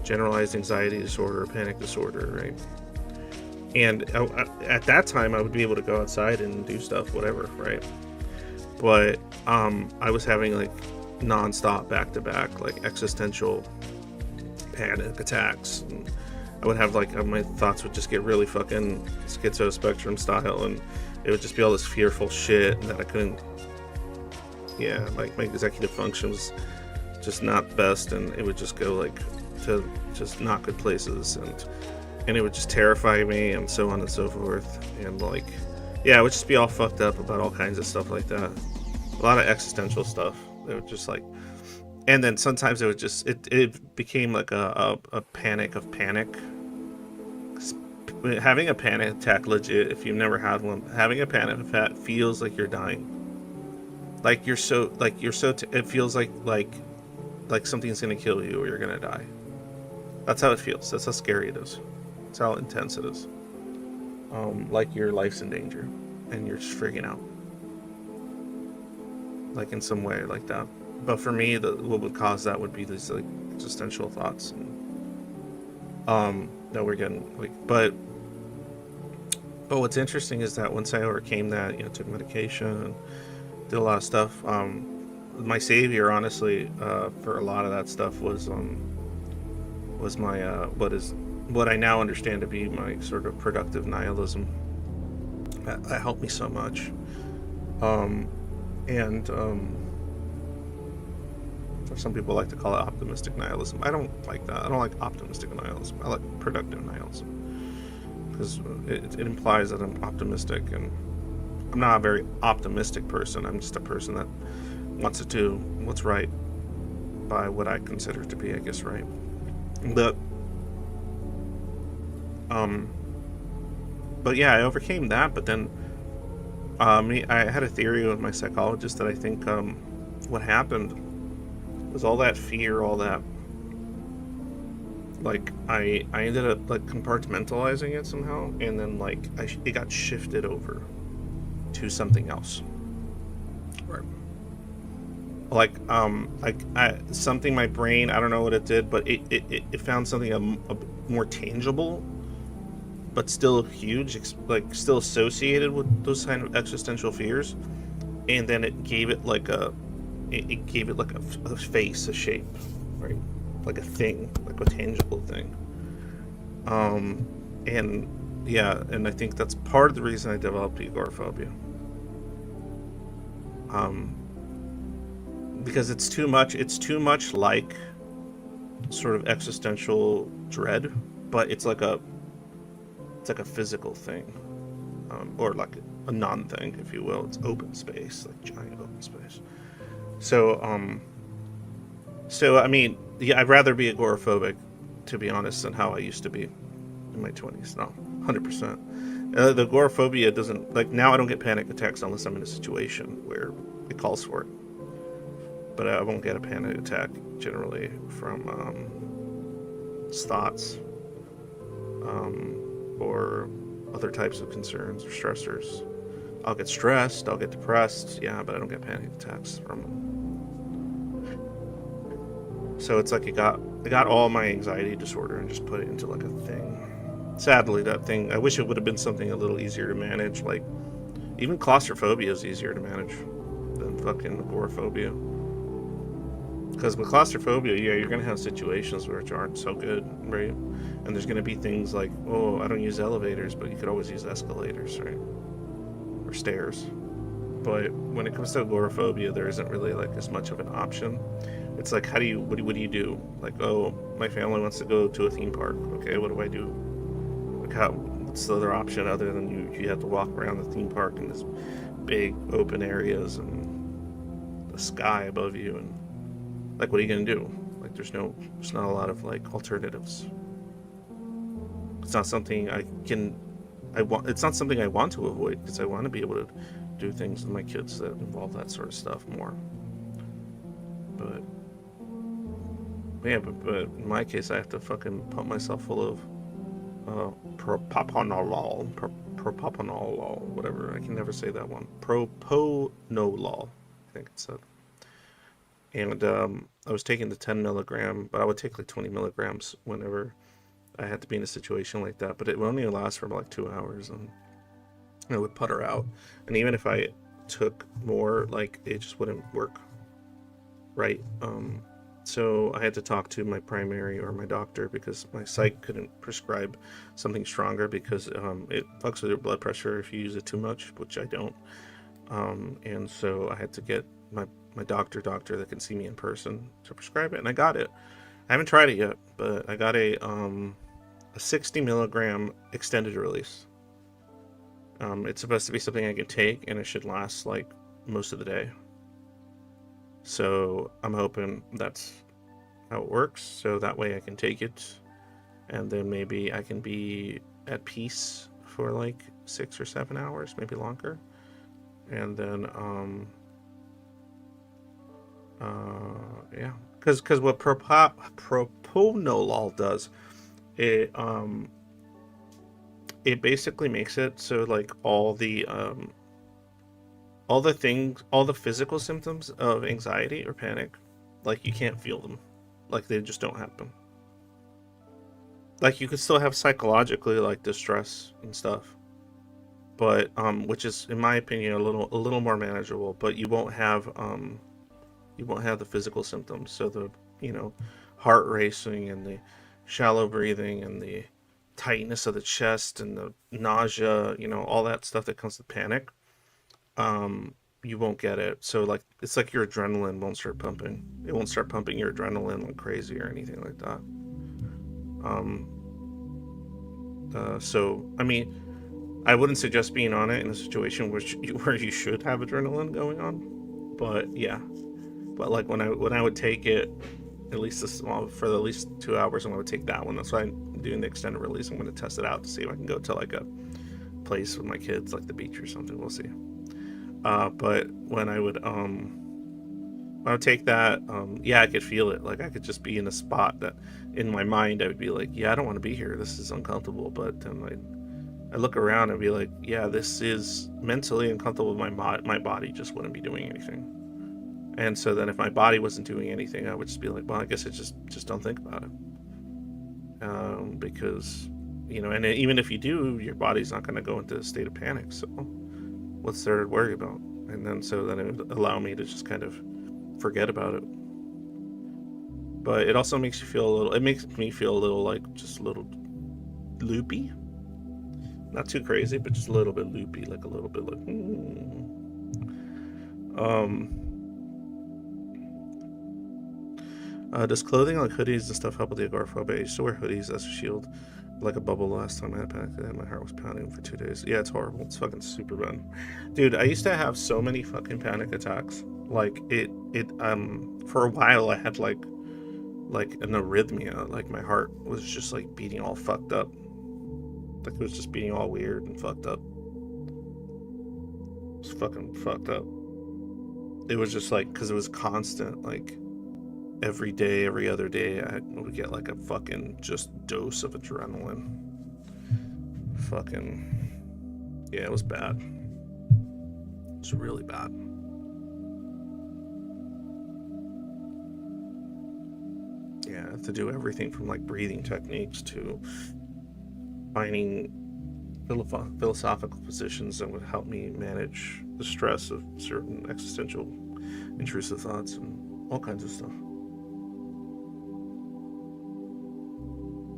Generalized anxiety disorder, panic disorder, right? And at that time, I would be able to go outside and do stuff, whatever, right? but I was having like non-stop back-to-back like existential panic attacks, and I would have like my thoughts would just get really fucking schizo-spectrum style, and it would just be all this fearful shit that I couldn't, yeah, like my executive function was just not best, and it would just go like to just not good places, and it would just terrify me, and so on and so forth, and like, yeah, it would just be all fucked up about all kinds of stuff like that, a lot of existential stuff. It would just like, and then sometimes it would just it became like a panic of panic. Having a panic attack, legit, if you've never had one, having a panic attack feels like you're dying. Like it feels like something's gonna kill you or you're gonna die. That's how it feels. That's how scary it is. That's how intense it is. Like your life's in danger and you're just freaking out, like in some way like that. But for me, what would cause that would be these like existential thoughts, and that we're getting like. But what's interesting is that once I overcame that, took medication and did a lot of stuff. My savior, honestly, for a lot of that stuff was my what I now understand to be my sort of productive nihilism. That helped me so much. And some people like to call it optimistic nihilism. I don't like that. I don't like optimistic nihilism. I like productive nihilism, because it implies that I'm optimistic, and I'm not a very optimistic person. I'm just a person that wants to do what's right by what I consider to be, I guess, right. But yeah, I overcame that. But then I had a theory with my psychologist that I think what happened was all that fear, all that, like I ended up like compartmentalizing it somehow, and then like it got shifted over to something else. Right. Like something, my brain, I don't know what it did, but it found something a more tangible, but still huge, like still associated with those kind of existential fears, and then it gave it like it gave it like a face, a shape, right? Like a thing, like a tangible thing. And yeah, and I think that's part of the reason I developed agoraphobia. Because it's too much like sort of existential dread, but it's like a physical thing, or like a non-thing, if you will. It's open space, like giant open space. So I mean, yeah, I'd rather be agoraphobic, to be honest, than how I used to be in my 20s. No, 100%. The agoraphobia doesn't, like, now I don't get panic attacks unless I'm in a situation where it calls for it. But I won't get a panic attack generally from thoughts, or other types of concerns or stressors. I'll get stressed, I'll get depressed, yeah, but I don't get panic attacks from them. So it's like it got all my anxiety disorder and just put it into like a thing. Sadly, that thing, I wish it would have been something a little easier to manage. Like, even claustrophobia is easier to manage than fucking agoraphobia. Because with claustrophobia, yeah, you're going to have situations which aren't so good, right? And there's going to be things like, oh, I don't use elevators, but you could always use escalators, right? Or stairs. But when it comes to agoraphobia, there isn't really like as much of an option. It's like, what do you do? Like, oh, my family wants to go to a theme park. Okay, what do I do? Like, what's the other option other than you have to walk around the theme park in this big open areas and the sky above you, and like, what are you gonna do? Like, there's not a lot of like alternatives. It's not something it's not something I want to avoid, because I want to be able to do things with my kids that involve that sort of stuff more. But yeah, but in my case, I have to fucking pump myself full of propanolol, whatever. I can never say that one. Propanolol, I think it said. And I was taking the 10 milligram, but I would take like 20 milligrams whenever I had to be in a situation like that. But it would only last for like 2 hours, and it would putter out. And even if I took more, like it just wouldn't work right. So I had to talk to my primary or my doctor because my psych couldn't prescribe something stronger because it fucks with your blood pressure if you use it too much, which I don't. And so I had to get my doctor that can see me in person to prescribe it, and I got it. I haven't tried it yet, but I got a 60 milligram extended release. It's supposed to be something I can take, and it should last like most of the day. So I'm hoping that's how it works, so that way I can take it, and then maybe I can be at peace for like 6 or 7 hours, maybe longer. And then yeah, because what propranolol does, it basically makes it so like all the physical symptoms of anxiety or panic, like you can't feel them, like they just don't happen. Like you could still have psychologically like distress and stuff, but which is in my opinion a little more manageable, but you won't have the physical symptoms. So the heart racing and the shallow breathing and the tightness of the chest and the nausea, all that stuff that comes with panic, you won't get it. So like it's like your adrenaline won't start pumping. It won't start pumping your adrenaline like crazy or anything like that. So I mean, I wouldn't suggest being on it in a situation where you should have adrenaline going on, but yeah. But like when I would take it, at least for at least 2 hours, I'm going to take that one. That's why I'm doing the extended release. I'm going to test it out to see if I can go to like a place with my kids, like the beach or something. We'll see. But when I would take that, yeah, I could feel it. Like I could just be in a spot that in my mind I would be like, yeah, I don't want to be here. This is uncomfortable. But then I look around and be like, yeah, this is mentally uncomfortable. My body just wouldn't be doing anything. And so then if my body wasn't doing anything, I would just be like, well, I guess I just don't think about it. Because, and even if you do, your body's not going to go into a state of panic. So what's there to worry about? And then it would allow me to just kind of forget about it. But it also makes me feel a little like just a little loopy. Not too crazy, but just a little bit loopy, like a little bit like, does clothing like hoodies and stuff help with the agoraphobia? I used to wear hoodies as a shield, like a bubble last time I had a panic attack. My heart was pounding for 2 days. Yeah, it's horrible. It's fucking super bad. Dude, I used to have so many fucking panic attacks. Like for a while I had like an arrhythmia. Like my heart was just like beating all fucked up. Like it was just beating all weird and fucked up. It was fucking fucked up. It was just like, because it was constant, like every day, every other day, I would get like a fucking just dose of adrenaline. Fucking, yeah, it was bad. It was really bad. Yeah, I have to do everything from like breathing techniques to finding philosophical positions that would help me manage the stress of certain existential intrusive thoughts and all kinds of stuff.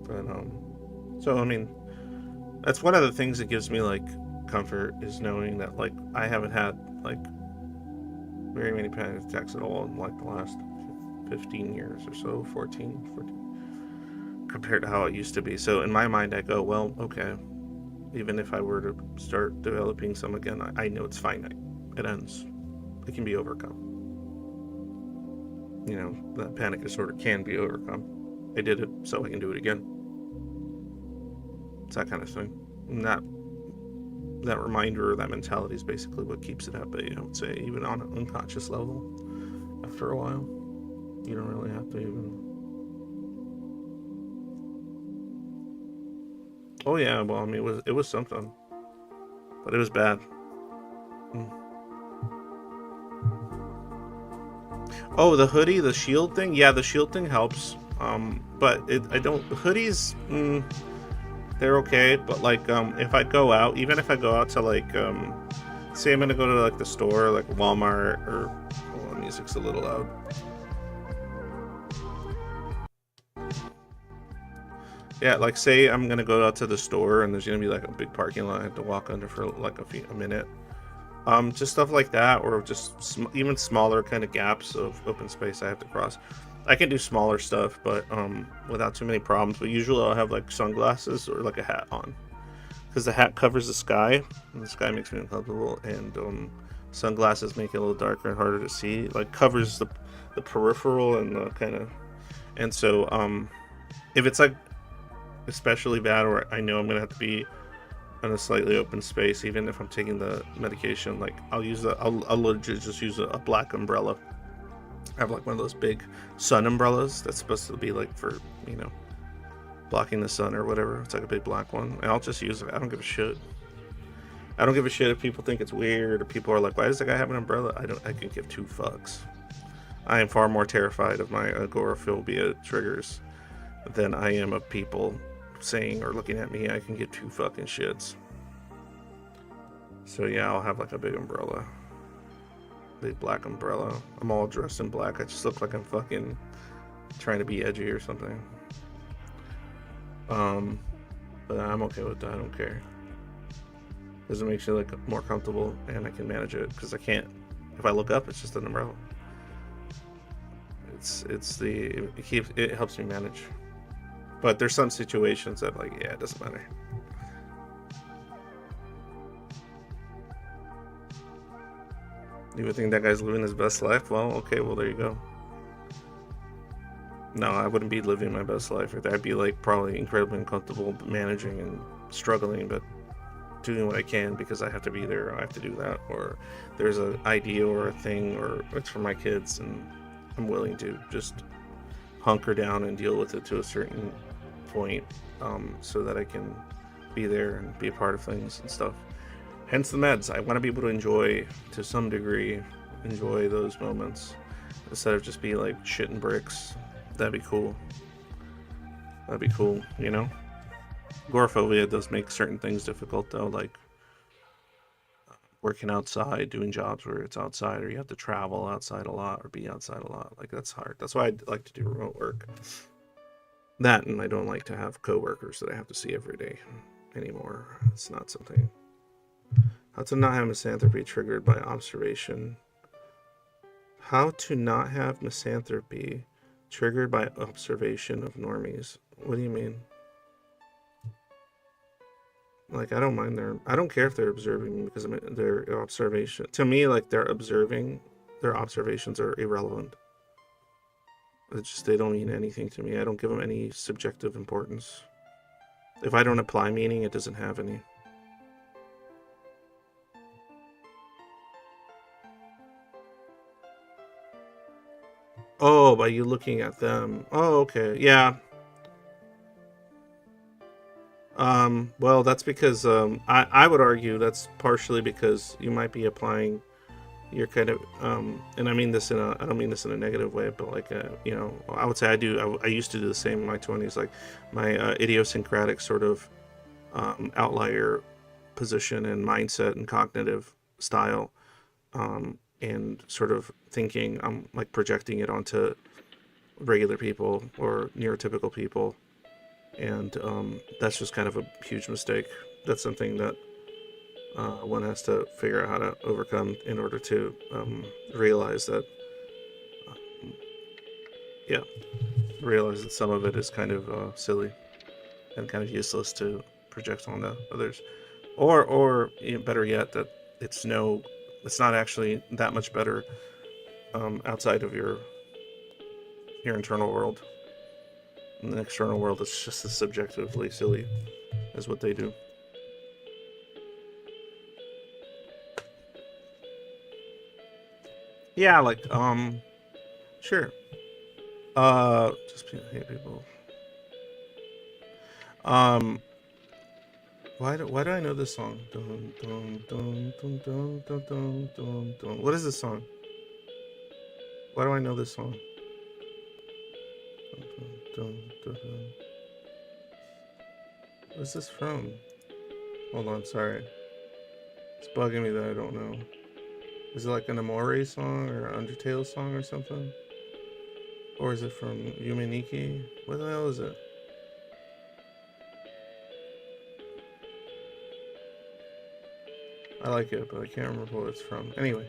But so I mean, that's one of the things that gives me like comfort, is knowing that like I haven't had like very many panic attacks at all in like the last 15 years or so, 14 compared to how it used to be. So in my mind I go, well, okay, even if I were to start developing some again, I know it's finite. It ends. It can be overcome. That panic disorder can be overcome. I did it, so I can do it again. It's that kind of thing. And that reminder or that mentality is basically what keeps it at bay, I would say, even on an unconscious level. After a while, you don't really have to even... Oh yeah, well, I mean, it was something, but it was bad. Oh, the hoodie, the shield thing. Yeah, the shield thing helps. But hoodies, they're okay. But like, if I go out, even if I go out to like, say I'm gonna go to like the store, like Walmart, or oh, the music's a little loud. Yeah, like say I'm gonna go out to the store and there's gonna be like a big parking lot I have to walk under for like a minute. Just stuff like that, or just even smaller kind of gaps of open space I have to cross. I can do smaller stuff, but without too many problems. But usually I'll have like sunglasses or like a hat on, because the hat covers the sky, and the sky makes me uncomfortable, and sunglasses make it a little darker and harder to see. Like covers the peripheral and the kind of, and so if it's like especially bad, or I know I'm gonna have to be in a slightly open space, even if I'm taking the medication, like I'll legit just use a black umbrella. I have like one of those big sun umbrellas that's supposed to be like for, you know, blocking the sun or whatever. It's like a big black one, and I'll just use it. I don't give a shit. I don't give a shit if people think it's weird, or people are like, why does the guy have an umbrella? I can give two fucks. I am far more terrified of my agoraphobia triggers than I am of people saying or looking at me. I can get two fucking shits. So yeah, I'll have like a big umbrella, big black umbrella. I'm all dressed in black. I just look like I'm fucking trying to be edgy or something. But I'm okay with that. I don't care, because it makes you like more comfortable, and I can manage it, because I can't, if I look up, it's just an umbrella. It helps me manage. But there's some situations that, like, yeah, it doesn't matter. You would think that guy's living his best life? Well, okay, well, there you go. No, I wouldn't be living my best life. I'd be, like, probably incredibly uncomfortable managing and struggling, but doing what I can because I have to be there, or I have to do that, or there's an idea or a thing, or it's for my kids, and I'm willing to just hunker down and deal with it to a certain point, so that I can be there and be a part of things and stuff. Hence the meds. I want to be able to enjoy, to some degree, enjoy those moments instead of just be like shitting bricks. That'd be cool. That'd be cool, you know? Agoraphobia does make certain things difficult, though, like working outside, doing jobs where it's outside, or you have to travel outside a lot or be outside a lot. Like, that's hard. That's why I like to do remote work. That, and I don't like to have coworkers that I have to see every day anymore. It's not something. How to not have misanthropy triggered by observation. How to not have misanthropy triggered by observation of normies. What do you mean? Like, I don't mind I don't care if they're observing me, because their observation, to me, like, their observations are irrelevant. It's just, they don't mean anything to me. I don't give them any subjective importance. If I don't apply meaning, it doesn't have any. Oh, by you looking at them. Oh, okay. Yeah. Well, that's because I would argue that's partially because you might be applying your kind of and I mean this I don't mean this in a negative way, but like you know, I would say I used to do the same in my 20s, like my idiosyncratic sort of outlier position and mindset and cognitive style, and sort of thinking, I'm like projecting it onto regular people or neurotypical people, and that's just kind of a huge mistake. That's something that one has to figure out how to overcome in order to realize that, yeah, realize that some of it is kind of silly and kind of useless to project onto others, or you know, better yet, that it's not actually that much better outside of your internal world. In the external world, it's just as subjectively silly as what they do. Yeah, like sure. Just hate people. Um, why do I know this song? Dun, dun, dun, dun, dun, dun, dun, dun, dun. What is this song? Why do I know this song? Dun, dun, dun, dun. What's this from? Hold on, sorry. It's bugging me that I don't know. Is it like an Amore song or an Undertale song or something? Or is it from Yume? What the hell is it? I like it, but I can't remember what it's from. Anyway.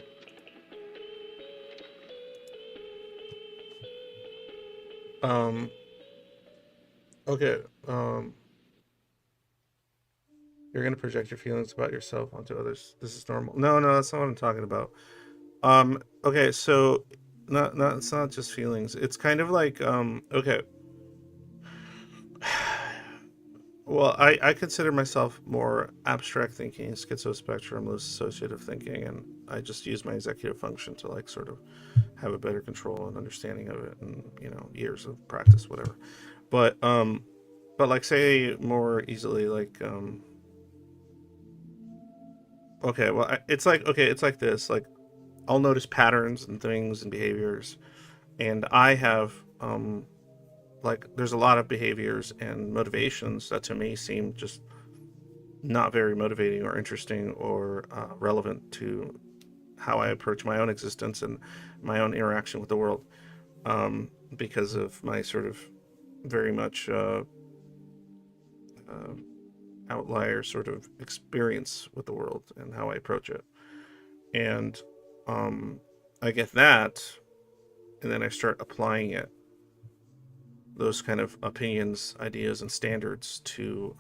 Um, okay. You're gonna project your feelings about yourself onto others. This is normal. No, no, that's not what I'm talking about. Okay, so not it's not just feelings. It's kind of like okay. Well, I consider myself more abstract thinking, schizo-spectrum, loose associative thinking, and I just use my executive function to like sort of have a better control and understanding of it, and years of practice, whatever. But like say more easily, like okay, well, it's like okay, it's like this, like I'll notice patterns and things and behaviors, and I have like there's a lot of behaviors and motivations that to me seem just not very motivating or interesting or relevant to how I approach my own existence and my own interaction with the world, because of my sort of very much uh, outlier sort of experience with the world and how I approach it. And um, I get that, and then I start applying it, those kind of opinions, ideas, and standards to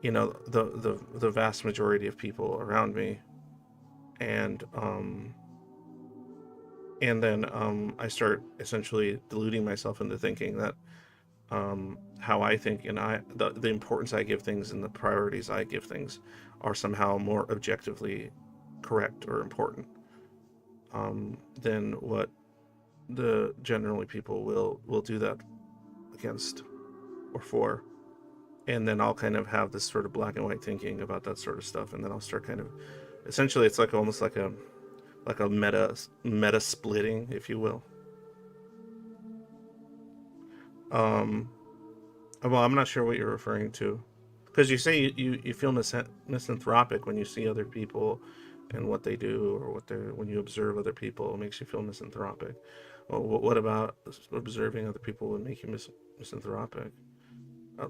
the vast majority of people around me, and then I start essentially deluding myself into thinking that how I think and the importance I give things and the priorities I give things are somehow more objectively correct or important than what the generally people will do that against or for. And then I'll kind of have this sort of black and white thinking about that sort of stuff, and then I'll start kind of essentially it's like almost like a meta splitting, if you will. Um, well, I'm not sure what you're referring to, because you say you feel misanthropic when you see other people and what they do, or what they're when you observe other people, it makes you feel misanthropic. Well, what about observing other people would make you misanthropic? Uh,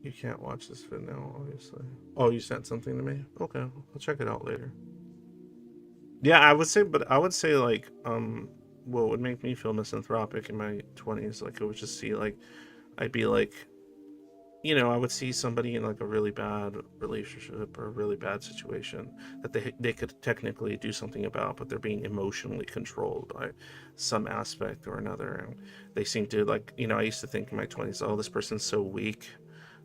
you can't watch this vid now, obviously. Oh, you sent something to me. Okay, I'll check it out later. Yeah, I would say, but I would say like what would make me feel misanthropic in my 20s, like I would just see like I'd be like, I would see somebody in like a really bad relationship or a really bad situation that they could technically do something about, but they're being emotionally controlled by some aspect or another, and they seem to like, I used to think in my 20s, oh, this person's so weak,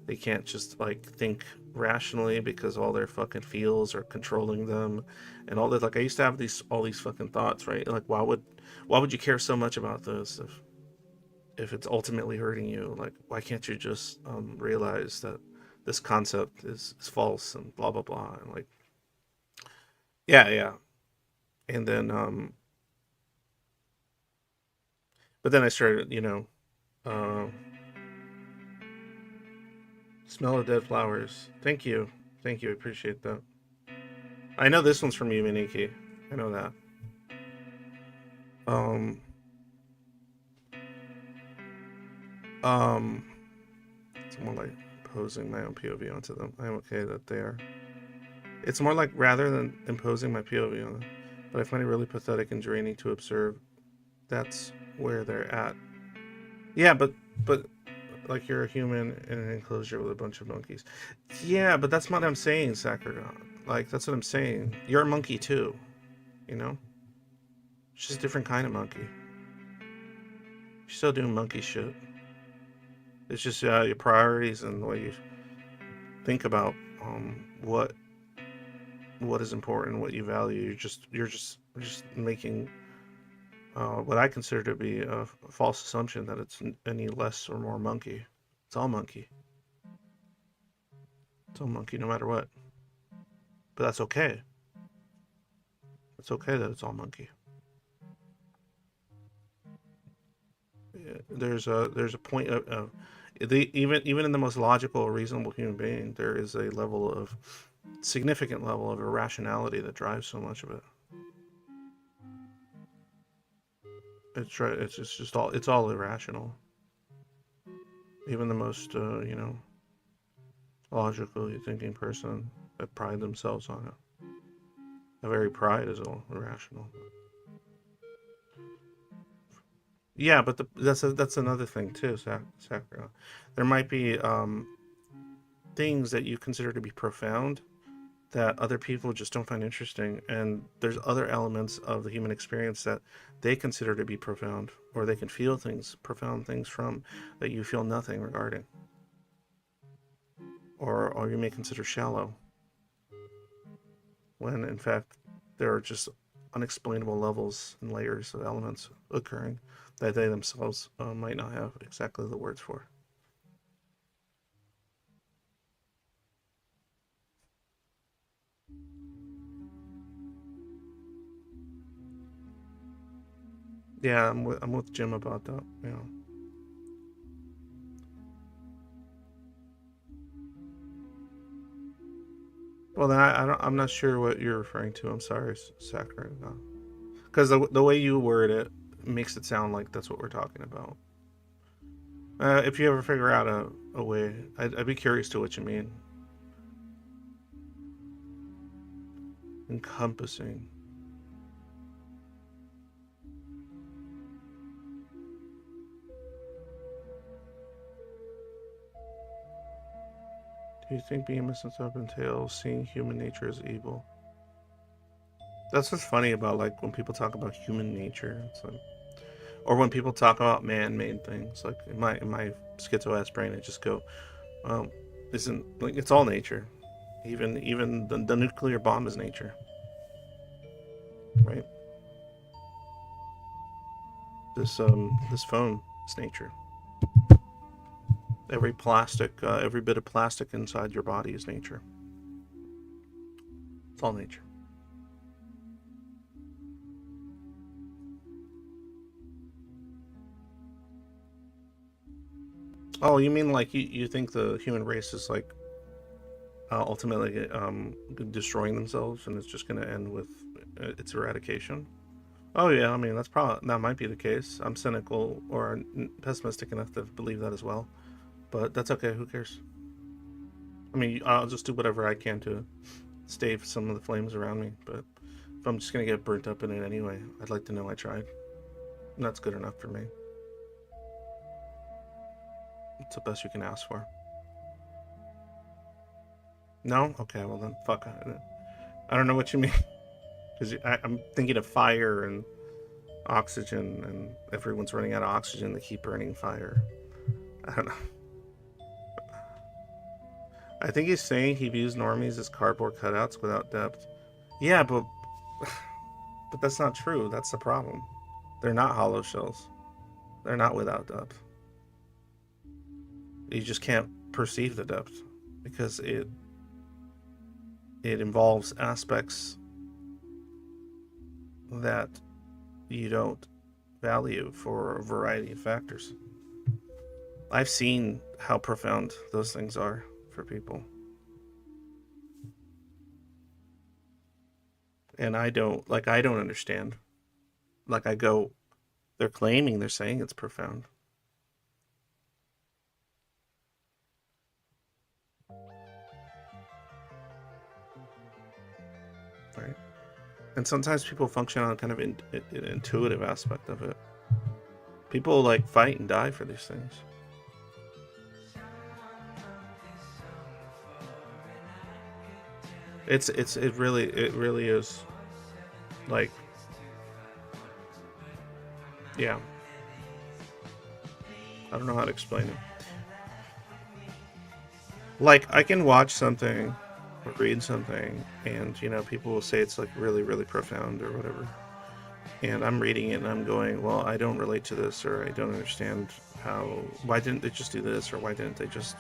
they can't just like think rationally because all their fucking feels are controlling them, and all that. Like I used to have all these fucking thoughts, right? Like why would you care so much about this if it's ultimately hurting you? Like why can't you just realize that this concept is false and blah blah blah, and like yeah, yeah. And then but then I started, uh smell of dead flowers. Thank you, I appreciate that. I know this one's from you, Miniki. I know that. um Um, it's more like imposing my own POV onto them. I'm okay that they are. It's more like rather than imposing my POV on them, but I find it really pathetic and draining to observe. That's where they're at. Yeah, but like you're a human in an enclosure with a bunch of monkeys. Yeah, but that's what I'm saying, Sakurgan. Like that's what I'm saying. You're a monkey too, you know. It's just a different kind of monkey. You're still doing monkey shit. It's just your priorities and the way you think about what is important, what you value. You're just making what I consider to be a false assumption that it's any less or more monkey. It's all monkey. It's all monkey, no matter what. But that's okay. It's okay that it's all monkey. Yeah, there's a point of even in the most logical, reasonable human being, there is a significant level of irrationality that drives so much of it. It's all irrational. Even the most logically thinking person that pride themselves on it. The very pride is all irrational. Yeah, but that's another thing too, Sakura. There might be things that you consider to be profound that other people just don't find interesting, and there's other elements of the human experience that they consider to be profound, or they can feel profound things from, that you feel nothing regarding, or you may consider shallow, when in fact there are just unexplainable levels and layers of elements occurring that they themselves might not have exactly the words for. Yeah, I'm with Jim about that. Yeah. Well, then I'm not sure what you're referring to. I'm sorry, Sakura. No. Because the way you word it makes it sound like that's what we're talking about. If you ever figure out a way, I'd be curious to what you mean. Encompassing. Do you think being misanthropic entails seeing human nature as evil? That's what's funny about, like, when people talk about human nature. It's like, or when people talk about man-made things. Like in my schizo-ass brain, I just go, well, isn't, like, it's all nature. Even the nuclear bomb is nature, right? This phone is nature. Every bit of plastic inside your body is nature. It's all nature. Oh, you mean like you think the human race is like ultimately destroying themselves, and it's just going to end with its eradication? Oh yeah, I mean that might be the case. I'm cynical or pessimistic enough to believe that as well, but that's okay. Who cares? I mean, I'll just do whatever I can to stave some of the flames around me. But if I'm just gonna get burnt up in it anyway, I'd like to know I tried. And that's good enough for me. It's the best you can ask for. No? Okay, well then, fuck. I don't know what you mean. Because I'm thinking of fire and oxygen, and everyone's running out of oxygen. They keep burning fire. I don't know. I think he's saying he views normies as cardboard cutouts without depth. Yeah, but that's not true. That's the problem. They're not hollow shells. They're not without depth. You just can't perceive the depth because it involves aspects that you don't value for a variety of factors. I've seen how profound those things are for people. And I don't understand. Like, I go, they're saying it's profound. Right? And sometimes people function on kind of an intuitive aspect of it. People like fight and die for these things. It really is, like, yeah. I don't know how to explain it. Like, I can watch something or read something, and people will say it's like really really profound or whatever, and I'm reading it and I'm going, well, I don't relate to this, or I don't understand why didn't they just do this, or why didn't they just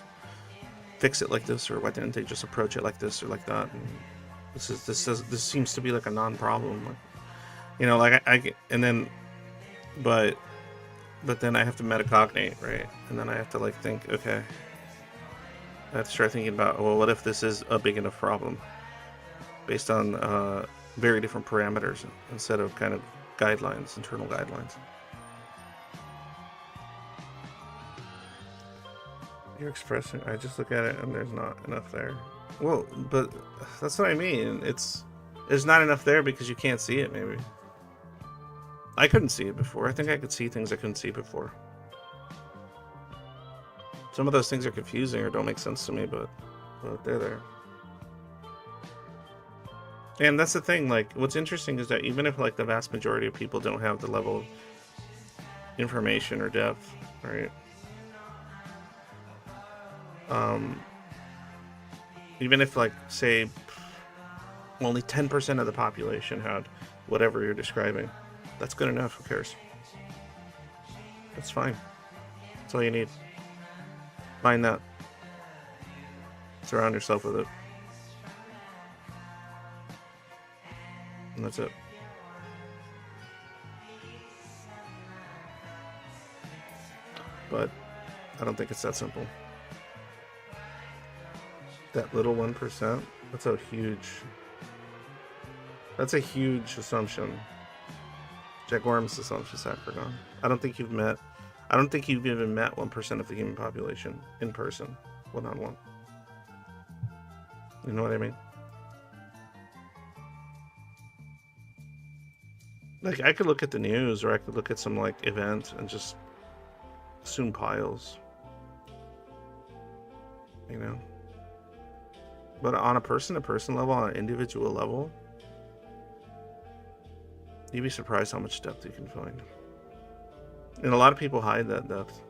fix it like this, or why didn't they just approach it like this or like that. And this seems to be like a non-problem, like, like I and then, but But then I have to metacognate, right? And then I have to like think, okay, I have to start thinking about, well, what if this is a big enough problem based on very different parameters instead of kind of guidelines, internal guidelines. You're expressing, I just look at it and there's not enough there. Well, but that's what I mean. There's not enough there because you can't see it, maybe. I couldn't see it before. I think I could see things I couldn't see before. Some of those things are confusing or don't make sense to me, but they're there. And that's the thing, like, what's interesting is that even if, like, the vast majority of people don't have the level of information or depth, right? Even if, like, say, only 10% of the population had whatever you're describing, that's good enough. Who cares? That's fine. That's all you need. Find that. Surround yourself with it. And that's it. But I don't think it's that simple. That little 1%, that's a huge assumption. Jack Worm's assumption, Saffragon. I don't think you've even met 1% of the human population in person, one-on-one. You know what I mean? Like, I could look at the news, or I could look at some, like, event and just assume piles. You know? But on a person-to-person level, on an individual level, you'd be surprised how much depth you can find. And a lot of people hide that depth.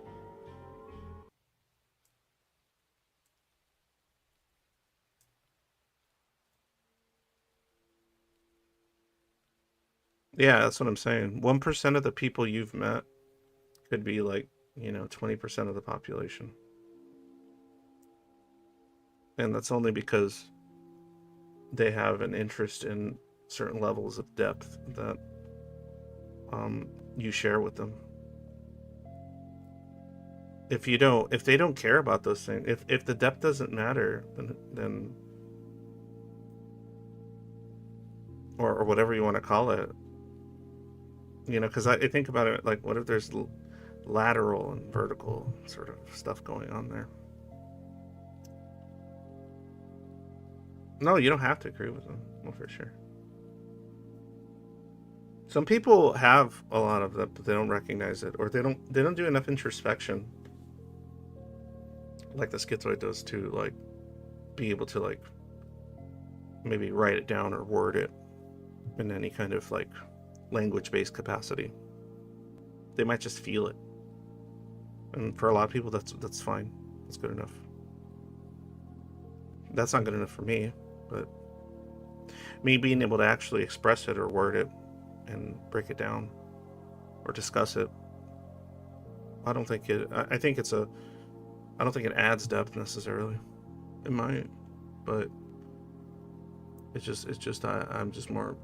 Yeah, that's what I'm saying. 1% of the people you've met could be like, 20% of the population. And that's only because they have an interest in certain levels of depth that you share with them. If they don't care about those things, if the depth doesn't matter, then or whatever you want to call it, because I think about it like, what if there's lateral and vertical sort of stuff going on there? No, you don't have to agree with them. Well, for sure. Some people have a lot of that, but they don't recognize it, or they don't do enough introspection, like the schizoid does, to like be able to like maybe write it down or word it in any kind of like language-based capacity. They might just feel it, and for a lot of people, that's fine. That's good enough. That's not good enough for me, but me being able to actually express it or word it and break it down or discuss it, I don't think it adds depth necessarily. It might, but it's just I'm just more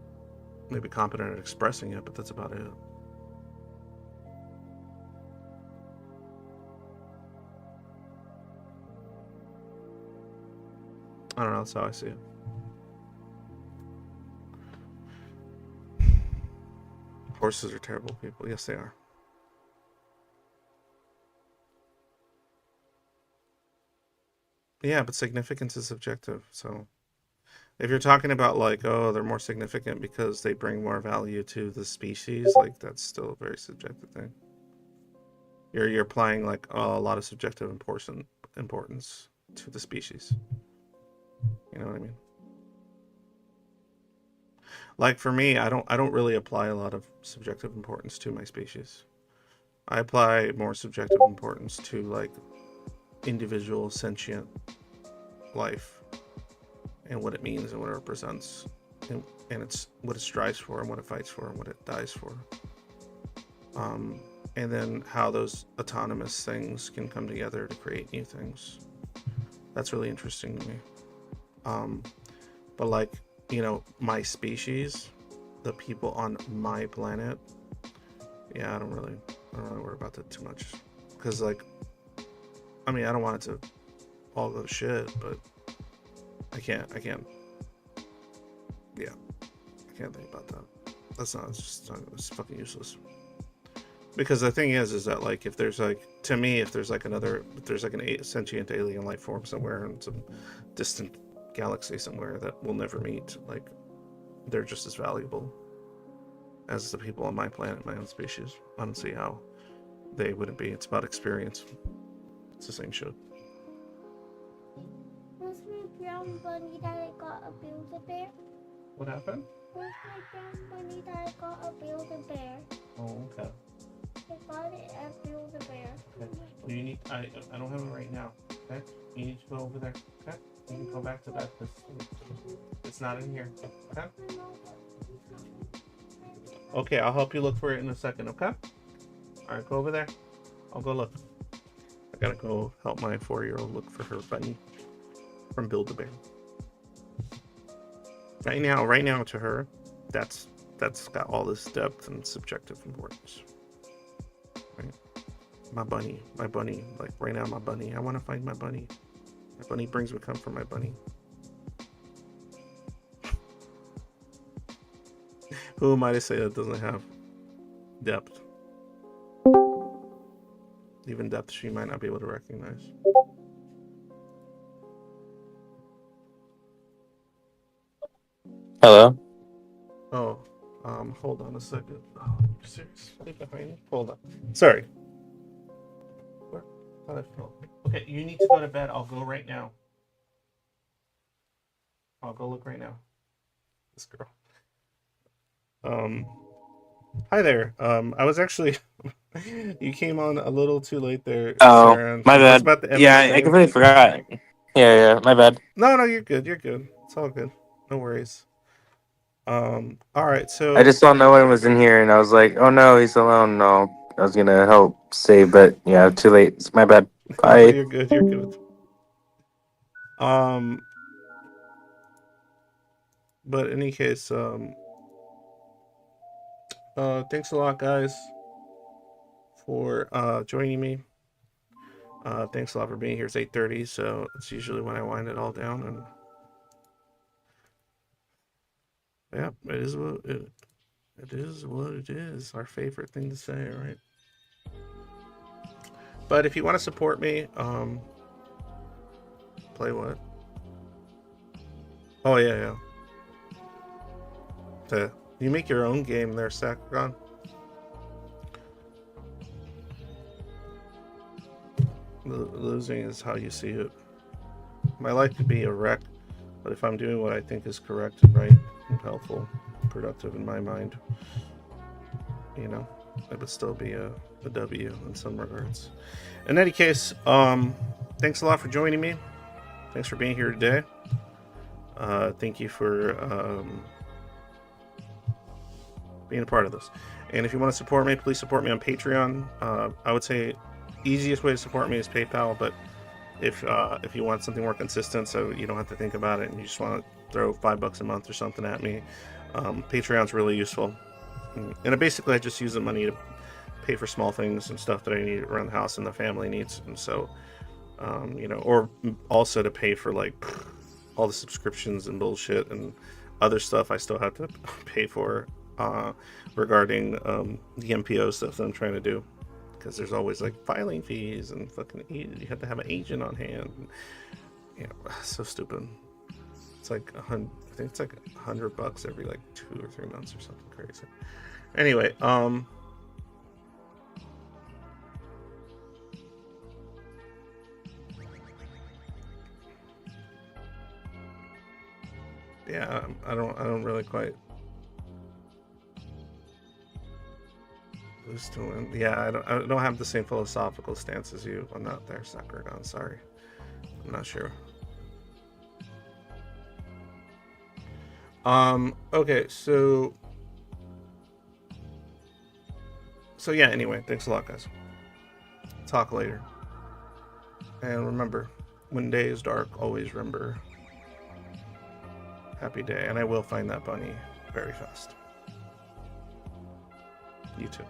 maybe competent at expressing it, but that's about it. I don't know, that's how I see it. Horses are terrible people. Yes, they are. Yeah, but significance is subjective. So if you're talking about like, oh, they're more significant because they bring more value to the species, like that's still a very subjective thing. You're applying like a lot of subjective importance to the species. You know what I mean? Like for me, I don't really apply a lot of subjective importance to my species. I apply more subjective importance to like individual sentient life and what it means and what it represents, and it's what it strives for and what it fights for and what it dies for. And then how those autonomous things can come together to create new things. That's really interesting to me. But like, my species, the people on my planet, yeah, I don't don't really worry about that too much. Because, like, I mean, I don't want it to all go to shit, but I can't, yeah, I can't think about that. That's not, it's fucking useless. Because the thing is that, like, if there's, like, to me, if there's, like, an sentient alien life form somewhere in some distant galaxy somewhere that we'll never meet, like, they're just as valuable as the people on my planet, my own species. I don't see how they wouldn't be. It's about experience. It's the same shit. Where's my brown bunny that I got a Build-A-Bear? What happened? Where's my brown bunny that I got a Build-A-Bear? Oh, okay. I got it at Build-A-Bear. Okay. Well, you need. I don't have it right now. Okay. You need to go over there. Okay. You can go back to that. It's not in here. Okay. Okay. I'll help you look for it in a second. Okay. All right. Go over there. I'll go look. I gotta go help my 4-year-old look for her bunny from Build-A-Bear. Right now, to her, that's got all this depth and subjective importance. Right? My bunny, like right now, my bunny. I want to find my bunny. My bunny brings me comfort. My bunny. Who am I to say that doesn't have depth? Even depth she might not be able to recognize. Hello? Oh, hold on a second. Oh, you're serious? Stay behind me. Hold on. Sorry. Where? Thought I fell. Okay, you need to go to bed. I'll go right now. I'll go look right now. This girl. Hi there. I was actually you came on a little too late there, Oh, Sarah. my I was bad. about to end the Yeah, I stream. completely forgot. Yeah, my bad. No, you're good. You're good. It's all good. No worries. All right. So I just saw no one was in here, and I was like, oh no, he's alone. No, I was gonna help save, but yeah, too late. It's my bad. no, Bye. you're good. You're good. But in any case, thanks a lot, guys, for joining me. Thanks a lot for being here. It's 8:30, so it's usually when I wind it all down, and yeah, it is what it is. Our favorite thing to say, right? But if you want to support me, play what? Oh yeah. You make your own game there, Sakugan. Losing is how you see it. My life could be a wreck, but if I'm doing what I think is correct and right and helpful, productive in my mind, you know, it would still be a W in some regards. In any case, thanks a lot for joining me. Thanks for being here today. Thank you for being a part of this. And if you want to support me, please support me on Patreon. I would say easiest way to support me is PayPal, but if you want something more consistent, so you don't have to think about it, and you just want to throw $5 a month or something at me, Patreon's really useful. And basically, I just use the money to pay for small things and stuff that I need around the house and the family needs, and so or also to pay for like all the subscriptions and bullshit and other stuff I still have to pay for regarding the MPO stuff that I'm trying to do. Because there's always like filing fees and fucking you have to have an agent on hand. So stupid. It's like I think it's like $100 every like 2 or 3 months or something crazy. Anyway, yeah, I don't really quite. Yeah, I don't have the same philosophical stance as you on that there, Sakuradon. Sorry, I'm not sure. Okay, so yeah. Anyway, thanks a lot, guys. Talk later. And remember, when day is dark, always remember. Happy day, and I will find that bunny very fast. You too.